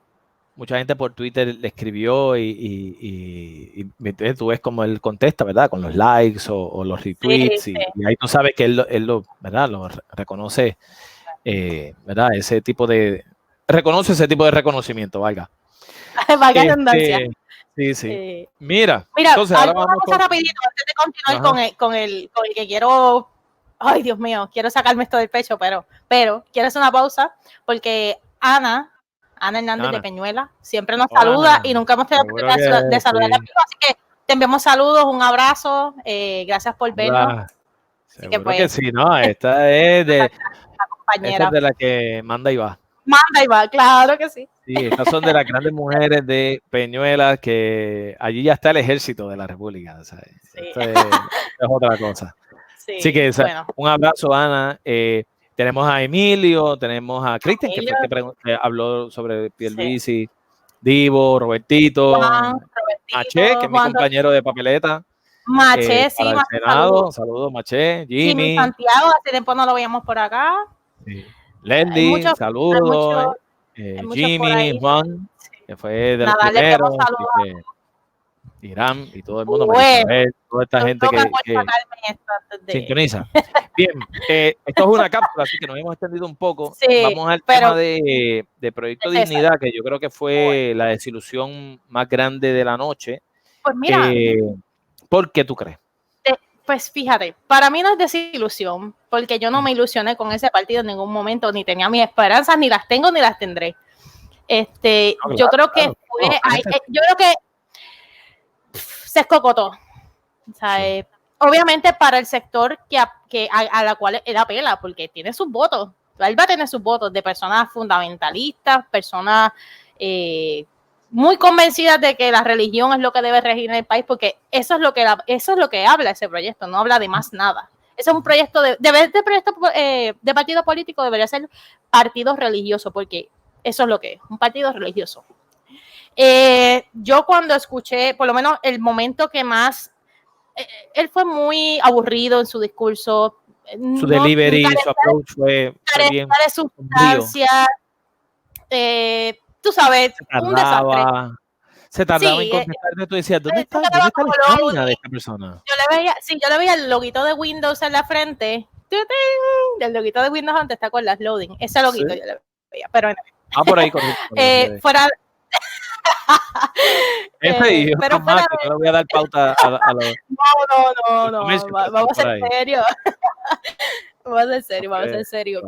Mucha gente por Twitter le escribió y tú ves como él contesta, ¿verdad? Con los likes o los retweets. Sí, y ahí tú sabes que él lo, ¿verdad? Lo reconoce, ¿verdad? Reconoce ese tipo de reconocimiento, valga. Valga redundancia. Sí. Mira, entonces ahora vamos cosa rapidito antes de continuar con el que quiero. Ay, Dios mío, quiero sacarme esto del pecho, pero quiero hacer una pausa porque Ana Hernández de Peñuela siempre nos saluda y nunca hemos tenido la oportunidad de saludarla, así que te enviamos saludos, un abrazo, gracias por vernos. Seguro que sí, ¿no? Esta es de la que manda y va. Manda y va, claro que sí. Sí, estas son de las grandes mujeres de Peñuela, que allí ya está el ejército de la República, ¿sabes? Sí. Esto es otra cosa. Sí, así que un abrazo, Ana. Tenemos a Emilio, tenemos a Cristian, que fue el que habló sobre Pierluisi, Divo, Robertito, Maché, que es mi compañero de papeleta. Maché, sí, para el Senado. Saludos, Maché, Jimmy. Santiago, hace tiempo no lo veíamos por acá. Sí. Lendy, saludos. Jimmy, Juan, que fue de los primeros. Irán y todo el mundo, toda esta gente que sintoniza. Bien, esto es una cápsula, así que nos hemos extendido un poco. Vamos al tema de Proyecto Dignidad, que yo creo que fue la desilusión más grande de la noche. Pues mira, ¿por qué tú crees? Pues fíjate, para mí no es desilusión, porque yo no me ilusioné con ese partido en ningún momento, ni tenía mis esperanzas, ni las tengo, ni las tendré. Yo creo que yo creo que se escocotó. O sea, obviamente para el sector a la cual él apela, porque tiene sus votos. Él va a tener sus votos de personas fundamentalistas, personas muy convencidas de que la religión es lo que debe regir en el país, porque eso es lo que habla ese proyecto, no habla de más nada. Ese es un proyecto de partido político, debería ser partido religioso, porque eso es lo que es, un partido religioso. Yo cuando escuché, por lo menos el momento que más, él fue muy aburrido en su discurso. Su delivery, su approach fue bien de sustancia. Tú sabes, un desastre. Se tardaba en contestarte, tú decías, ¿dónde está la estamina de esta persona? Yo le veía el loguito de Windows en la frente. El loguito de Windows antes está con las loading. Ese loguito yo le veía, pero por ahí, correcto. Fuera pero fuera que no le voy a dar pauta a los... No, vamos a ser serios. Vamos a ser serios.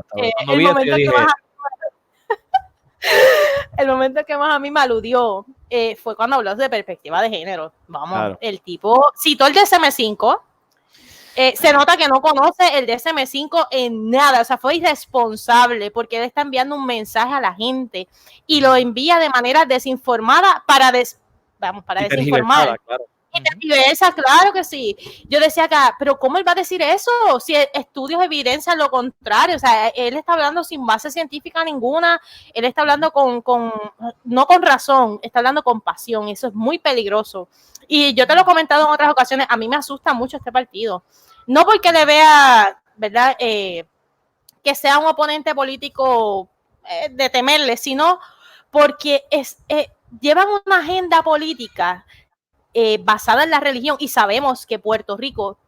El momento que más a mí me aludió fue cuando habló de perspectiva de género. Vamos, el tipo citó el DSM-5. Se nota que no conoce el DSM-5 en nada, o sea, fue irresponsable porque él está enviando un mensaje a la gente y lo envía de manera desinformada para desinformar. Claro. Claro que sí. Yo decía acá, pero ¿cómo él va a decir eso? Si estudios evidencian lo contrario, o sea, él está hablando sin base científica ninguna, él está hablando no con razón, está hablando con pasión, eso es muy peligroso. Y yo te lo he comentado en otras ocasiones, a mí me asusta mucho este partido. No porque le vea, ¿verdad?, que sea un oponente político de temerle, sino porque llevan una agenda política basada en la religión y sabemos que Puerto Rico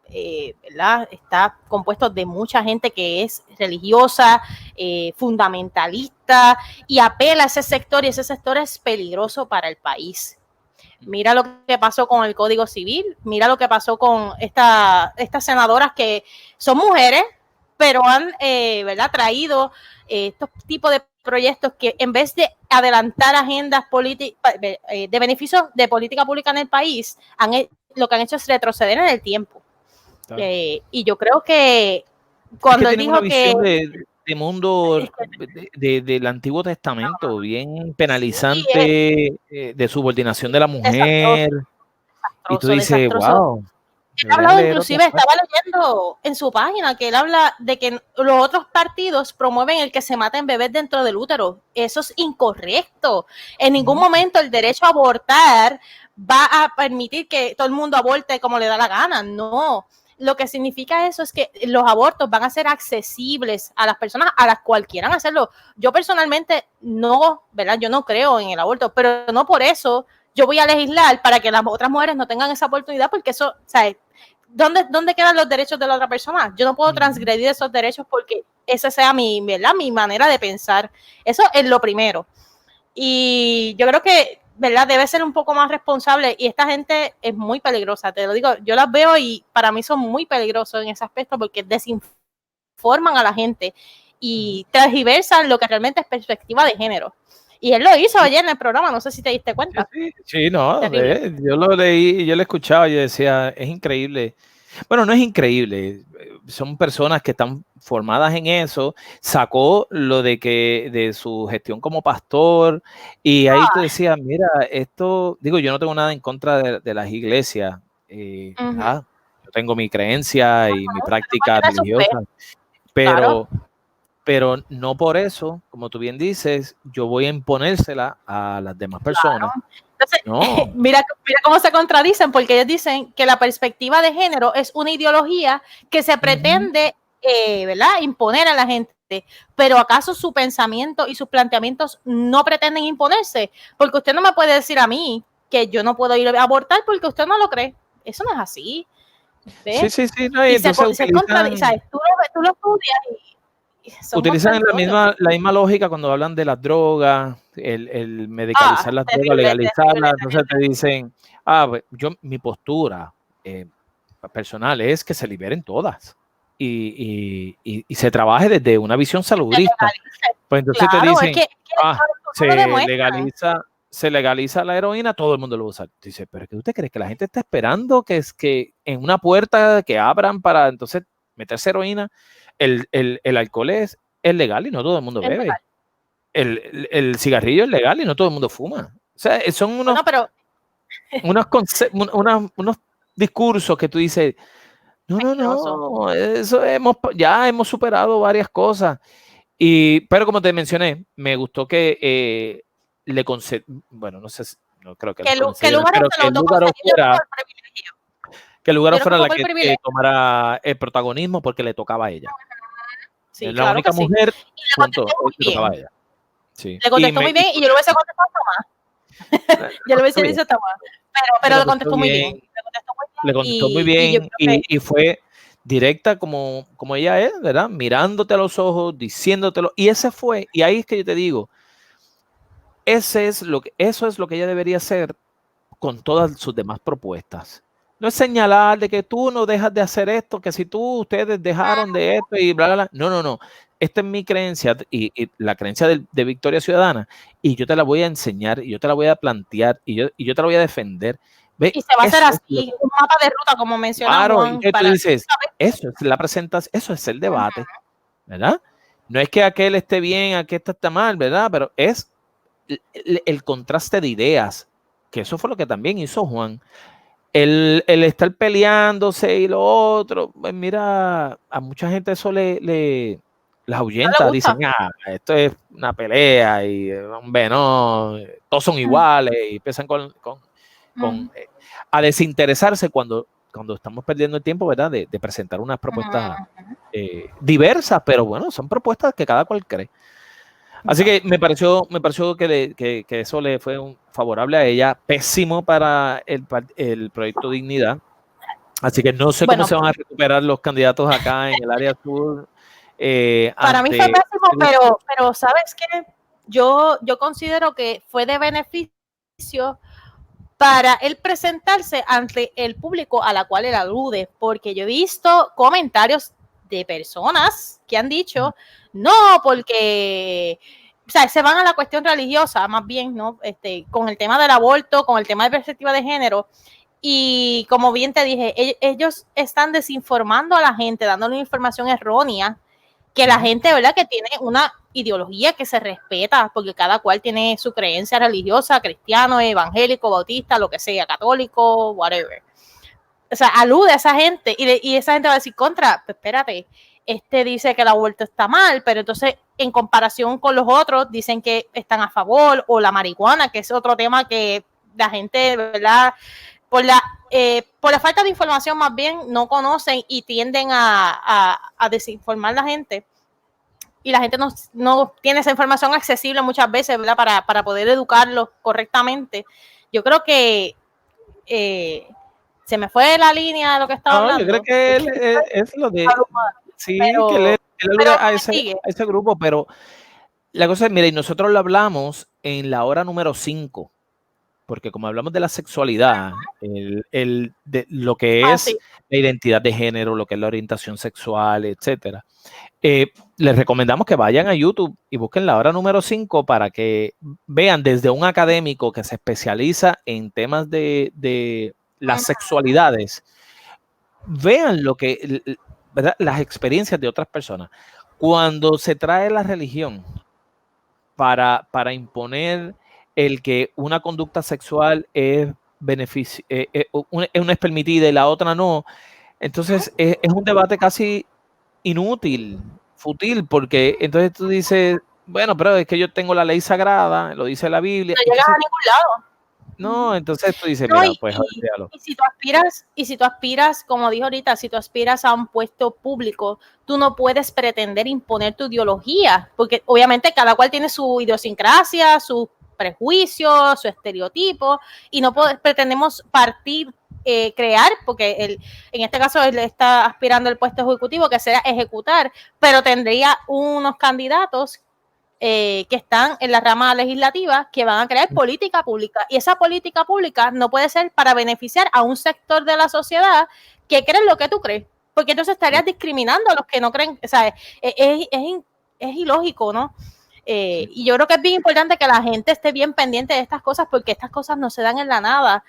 ¿verdad?, está compuesto de mucha gente que es religiosa, fundamentalista y apela a ese sector y ese sector es peligroso para el país. Mira lo que pasó con el Código Civil, mira lo que pasó con estas senadoras que son mujeres, pero han ¿verdad?, traído estos tipos de proyectos que en vez de adelantar agendas de beneficios de política pública en el país, lo que han hecho es retroceder en el tiempo. Claro. Y yo creo que cuando él dijo que... de mundo del Antiguo Testamento, bien penalizante, de subordinación de la mujer. Y tú dices, wow. Él ha hablado, inclusive estaba leyendo en su página que él habla de que los otros partidos promueven el que se maten bebés dentro del útero. Eso es incorrecto. En ningún momento el derecho a abortar va a permitir que todo el mundo aborte como le da la gana. No. Lo que significa eso es que los abortos van a ser accesibles a las personas a las cuales quieran hacerlo. Yo personalmente no, ¿verdad? Yo no creo en el aborto, pero no por eso yo voy a legislar para que las otras mujeres no tengan esa oportunidad, porque eso, o sea, ¿dónde quedan los derechos de la otra persona? Yo no puedo transgredir esos derechos porque esa sea ¿verdad? Mi manera de pensar. Eso es lo primero. Y yo creo que, ¿verdad? Debe ser un poco más responsable, y esta gente es muy peligrosa, te lo digo, yo las veo y para mí son muy peligrosos en ese aspecto porque desinforman a la gente y transgiversan lo que realmente es perspectiva de género. Y él lo hizo ayer en el programa, no sé si te diste cuenta. Sí, no, yo lo leí, yo lo escuchaba, yo decía, es increíble. Bueno, no es increíble, son personas que están formadas en eso. Sacó lo de su gestión como pastor, y ahí tú decías, mira, esto, digo, yo no tengo nada en contra de las iglesias, yo tengo mi creencia y mi práctica religiosa, pero no por eso, como tú bien dices, yo voy a imponérsela a las demás personas. Entonces, no. mira cómo se contradicen, porque ellos dicen que la perspectiva de género es una ideología que se pretende, ¿verdad?, imponer a la gente. Pero ¿acaso su pensamiento y sus planteamientos no pretenden imponerse? Porque usted no me puede decir a mí que yo no puedo ir a abortar porque usted no lo cree. Eso no es así. ¿Ves? Sí. No, y entonces se contradice. Tú lo estudias y utilizan la misma lógica cuando hablan de las drogas, el medicalizar las drogas, legalizarlas. Entonces te dicen, mi postura personal es que se liberen todas y se trabaje desde una visión saludista. Pues entonces te dicen, se legaliza la heroína, todo el mundo lo usa. Dice, pero ¿qué usted cree? ¿Que la gente está esperando que en una puerta que abran para entonces meterse heroína? El alcohol es legal y no todo el mundo bebe. El cigarrillo es legal y no todo el mundo fuma. O sea, son unos discursos que tú dices, no, eso ya hemos superado varias cosas. Pero como te mencioné, me gustó que bueno, no sé, no creo que el lugar fuera la que tomara el protagonismo porque le tocaba a ella. Sí, la única mujer, le tocaba a ella. Sí. Le contestó muy bien y yo lo hubiese contestado hasta más. Yo lo hubiese dicho hasta más. Pero le contestó muy bien. Le contestó muy bien y fue directa como ella es, ¿verdad? Mirándote a los ojos, diciéndotelo. Y y ahí es que yo te digo, eso es lo que ella debería hacer con todas sus demás propuestas. No es señalar de que tú no dejas de hacer esto, que si ustedes dejaron de esto y bla, bla, bla. No. Esta es mi creencia y la creencia de Victoria Ciudadana, y yo te la voy a enseñar y yo te la voy a plantear y yo te la voy a defender. ¿Ve? Y se va a hacer así, un mapa de ruta, como mencionaba Juan. Claro, tú dices, eso es la presentación, eso es el debate, ¿verdad? No es que aquel esté bien, aquel está mal, ¿verdad? Pero es el contraste de ideas, que eso fue lo que también hizo Juan. El estar peleándose y lo otro, pues mira, a mucha gente eso les ahuyenta, dicen, esto es una pelea y hombre, no, todos son iguales y empiezan a desinteresarse cuando estamos perdiendo el tiempo, ¿verdad? De presentar unas propuestas diversas, pero bueno, son propuestas que cada cual cree. Así que me pareció que eso le fue favorable a ella, pésimo para el proyecto Dignidad. Así que no sé cómo se van a recuperar los candidatos acá en el área sur. Para mí fue pésimo, pero ¿sabes qué? Yo considero que fue de beneficio para él presentarse ante el público a la cual él alude, porque yo he visto comentarios de personas que han dicho, no, porque, o sea, se van a la cuestión religiosa, más bien, ¿no? Con el tema del aborto, con el tema de perspectiva de género, y como bien te dije, ellos están desinformando a la gente, dándole información errónea, que la gente, ¿verdad?, que tiene una ideología que se respeta, porque cada cual tiene su creencia religiosa, cristiano, evangélico, bautista, lo que sea, católico, whatever. o sea, alude a esa gente y esa gente va a decir contra, pues espérate, dice que el aborto está mal, pero entonces en comparación con los otros dicen que están a favor, o la marihuana, que es otro tema que la gente, ¿verdad? Por la falta de información más bien no conocen y tienden a desinformar a la gente. Y la gente no tiene esa información accesible muchas veces, ¿verdad? Para poder educarlos correctamente. Yo creo que se me fue la línea de lo que estaba hablando. Yo creo que él es lo de... Sí, pero, que él alude a sigue. ese grupo, pero la cosa es, mira, y nosotros lo hablamos en la hora número 5, porque como hablamos de la sexualidad, de lo que es sí. la identidad de género, lo que es la orientación sexual, etcétera, les recomendamos que vayan a YouTube y busquen la hora número 5 para que vean desde un académico que se especializa en temas de las sexualidades, vean lo que, ¿verdad? Las experiencias de otras personas. Cuando se trae la religión para imponer el que una conducta sexual es una es permitida y la otra no, entonces es un debate casi inútil, fútil, porque entonces tú dices, bueno, pero es que yo tengo la ley sagrada, lo dice la Biblia. No llegas a ningún lado. No, entonces tú dices, mira, pues y si tú aspiras, como dijo ahorita, si tú aspiras a un puesto público, tú no puedes pretender imponer tu ideología, porque obviamente cada cual tiene su idiosincrasia, sus prejuicios, su estereotipo, y no pretendemos crear, porque en este caso él está aspirando al puesto ejecutivo, que sea ejecutar, pero tendría unos candidatos que están en la rama legislativa que van a crear política pública, y esa política pública no puede ser para beneficiar a un sector de la sociedad que cree lo que tú crees, porque entonces estarías discriminando a los que no creen, o sea, es ilógico, ¿no? Y yo creo que es bien importante que la gente esté bien pendiente de estas cosas, porque estas cosas no se dan en la nada.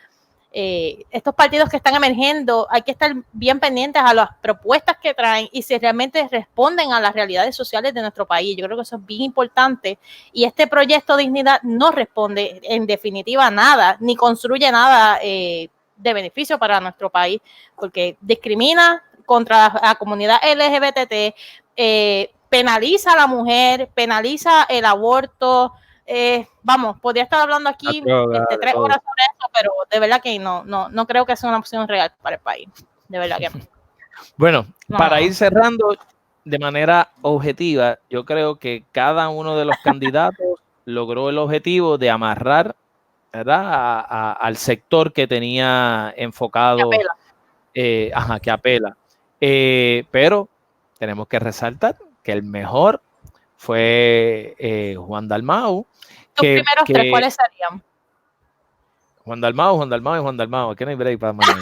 Estos partidos que están emergiendo, hay que estar bien pendientes a las propuestas que traen y si realmente responden a las realidades sociales de nuestro país. Yo creo que eso es bien importante, y este proyecto Dignidad no responde en definitiva a nada, ni construye nada de beneficio para nuestro país, porque discrimina contra la comunidad LGBT, penaliza a la mujer, penaliza el aborto. Vamos, podría estar hablando aquí 3 horas sobre eso, pero de verdad que no creo que sea una opción real para el país. De verdad que no. Bueno, para ir cerrando de manera objetiva, yo creo que cada uno de los candidatos logró el objetivo de amarrar, ¿verdad?, al sector que tenía enfocado, que apela. Pero tenemos que resaltar que el mejor fue Juan Dalmau. ¿Tus primeros 3 cuáles serían? Juan Dalmau y Juan Dalmau. Aquí no hay break para Manuel.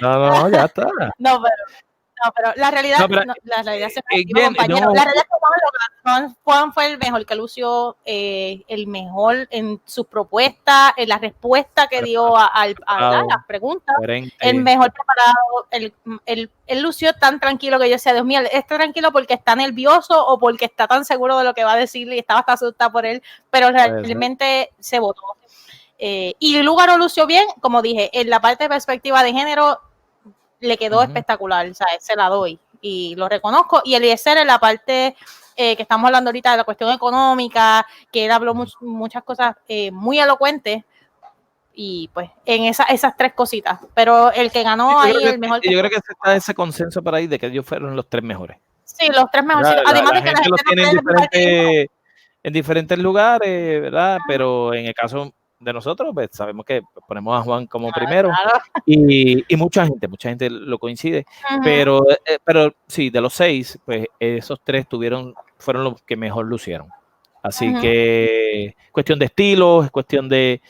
No, ya está. No, pero la realidad, la realidad se compañero. La realidad es que Juan fue el mejor, que lució el mejor en sus propuestas, en la respuesta que dio a las preguntas, el mejor preparado, él lució tan tranquilo que yo decía, Dios mío, está tranquilo porque está nervioso o porque está tan seguro de lo que va a decir y estaba hasta asustada por él, pero realmente se votó. Y Lugaro lució bien, como dije, en la parte de perspectiva de género le quedó espectacular, o sea, se la doy y lo reconozco. Y Eliezer en la parte que estamos hablando ahorita de la cuestión económica, que él habló muchas cosas muy elocuentes, y pues en esas 3 cositas, pero el que ganó ahí el mejor. Yo creo que está ese consenso por ahí de que ellos fueron los 3 mejores. Sí, los 3 mejores. Además de que la gente los tiene en diferentes lugares, ¿verdad? Pero en el caso de nosotros, pues sabemos que ponemos a Juan como primero, y mucha gente lo coincide, pero sí, de los 6, pues esos 3 fueron los que mejor lucieron. Así que cuestión de estilo, es cuestión de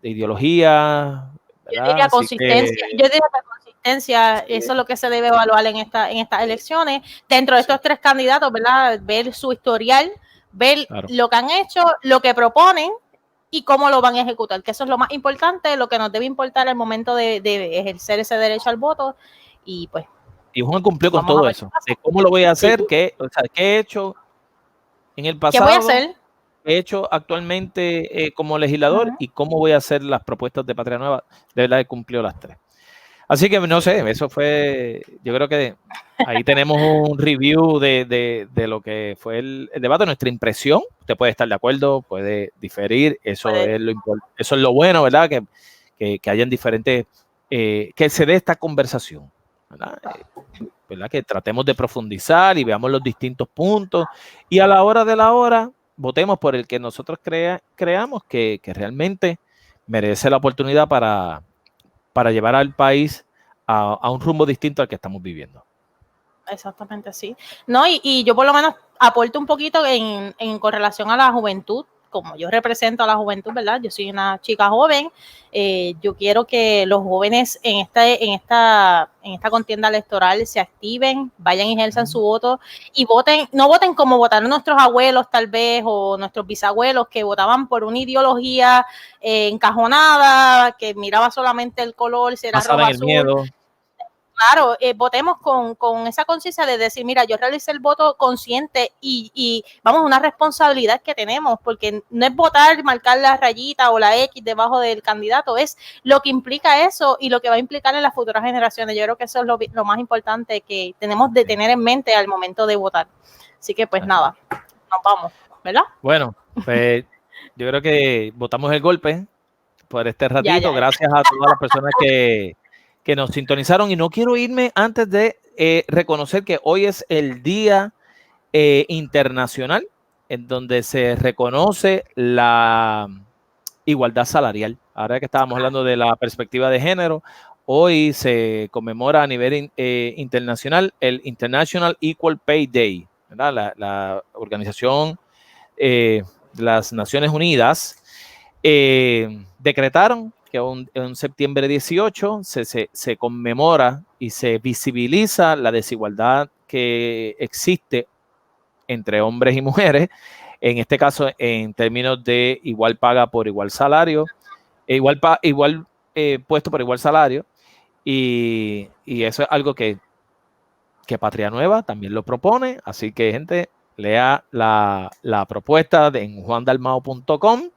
ideología, ¿verdad? Yo diría consistencia. Eso es lo que se debe evaluar en estas elecciones. Dentro de estos 3 candidatos, ¿verdad? Ver su historial, ver lo que han hecho, lo que proponen y cómo lo van a ejecutar, que eso es lo más importante, lo que nos debe importar al momento de ejercer ese derecho al voto. Y pues. Y Juan cumplió con todo eso. ¿Cómo lo voy a hacer? ¿Qué he hecho en el pasado? ¿Qué voy a hacer? he hecho actualmente como legislador y cómo voy a hacer las propuestas de Patria Nueva. De verdad he cumplido las 3. Así que no sé, eso fue, yo creo que ahí tenemos un review de lo que fue el debate, nuestra impresión. Usted puede estar de acuerdo, puede diferir, eso es lo bueno, ¿verdad? Que hayan diferentes, que se dé esta conversación, ¿verdad? ¿Verdad? Que tratemos de profundizar y veamos los distintos puntos y a la hora de la hora votemos por el que nosotros creamos que realmente merece la oportunidad para llevar al país a un rumbo distinto al que estamos viviendo. Exactamente, sí. No, y yo por lo menos aporto un poquito con relación a la juventud, como yo represento a la juventud, ¿verdad? Yo soy una chica joven, yo quiero que los jóvenes en esta contienda electoral se activen, vayan y ejerzan su voto y voten, no voten como votaron nuestros abuelos tal vez o nuestros bisabuelos que votaban por una ideología encajonada, que miraba solamente el color, si era rojo, azul. Miedo. Claro, votemos con esa conciencia de decir, mira, yo realicé el voto consciente y vamos, una responsabilidad que tenemos, porque no es votar, marcar la rayita o la X debajo del candidato, es lo que implica eso y lo que va a implicar en las futuras generaciones. Yo creo que eso es lo más importante que tenemos de tener en mente al momento de votar. Así que pues nada, nos vamos, ¿verdad? Bueno, pues yo creo que votamos el golpe por este ratito. Gracias a todas las personas que nos sintonizaron y no quiero irme antes de reconocer que hoy es el Día Internacional en donde se reconoce la igualdad salarial. Ahora que estábamos hablando de la perspectiva de género, hoy se conmemora a nivel internacional el International Equal Pay Day, ¿verdad? La organización de las Naciones Unidas decretaron que en septiembre 18 se conmemora y se visibiliza la desigualdad que existe entre hombres y mujeres, en este caso en términos de igual paga por igual salario, igual puesto por igual salario, y eso es algo que Patria Nueva también lo propone, así que gente, lea la propuesta en juandalmao.com,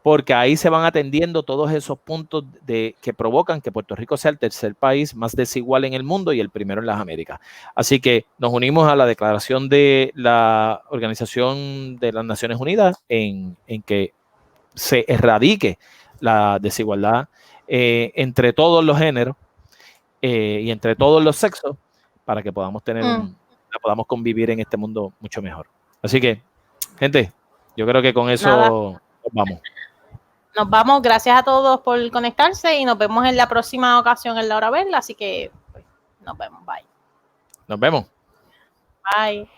porque ahí se van atendiendo todos esos puntos que provocan que Puerto Rico sea el tercer país más desigual en el mundo y el primero en las Américas. Así que nos unimos a la declaración de la Organización de las Naciones Unidas en que se erradique la desigualdad entre todos los géneros y entre todos los sexos para que podamos podamos convivir en este mundo mucho mejor. Así que, gente, yo creo que con eso nos vamos. Nos vamos, gracias a todos por conectarse y nos vemos en la próxima ocasión en La Hora Verde, así que pues, nos vemos, bye. Nos vemos. Bye.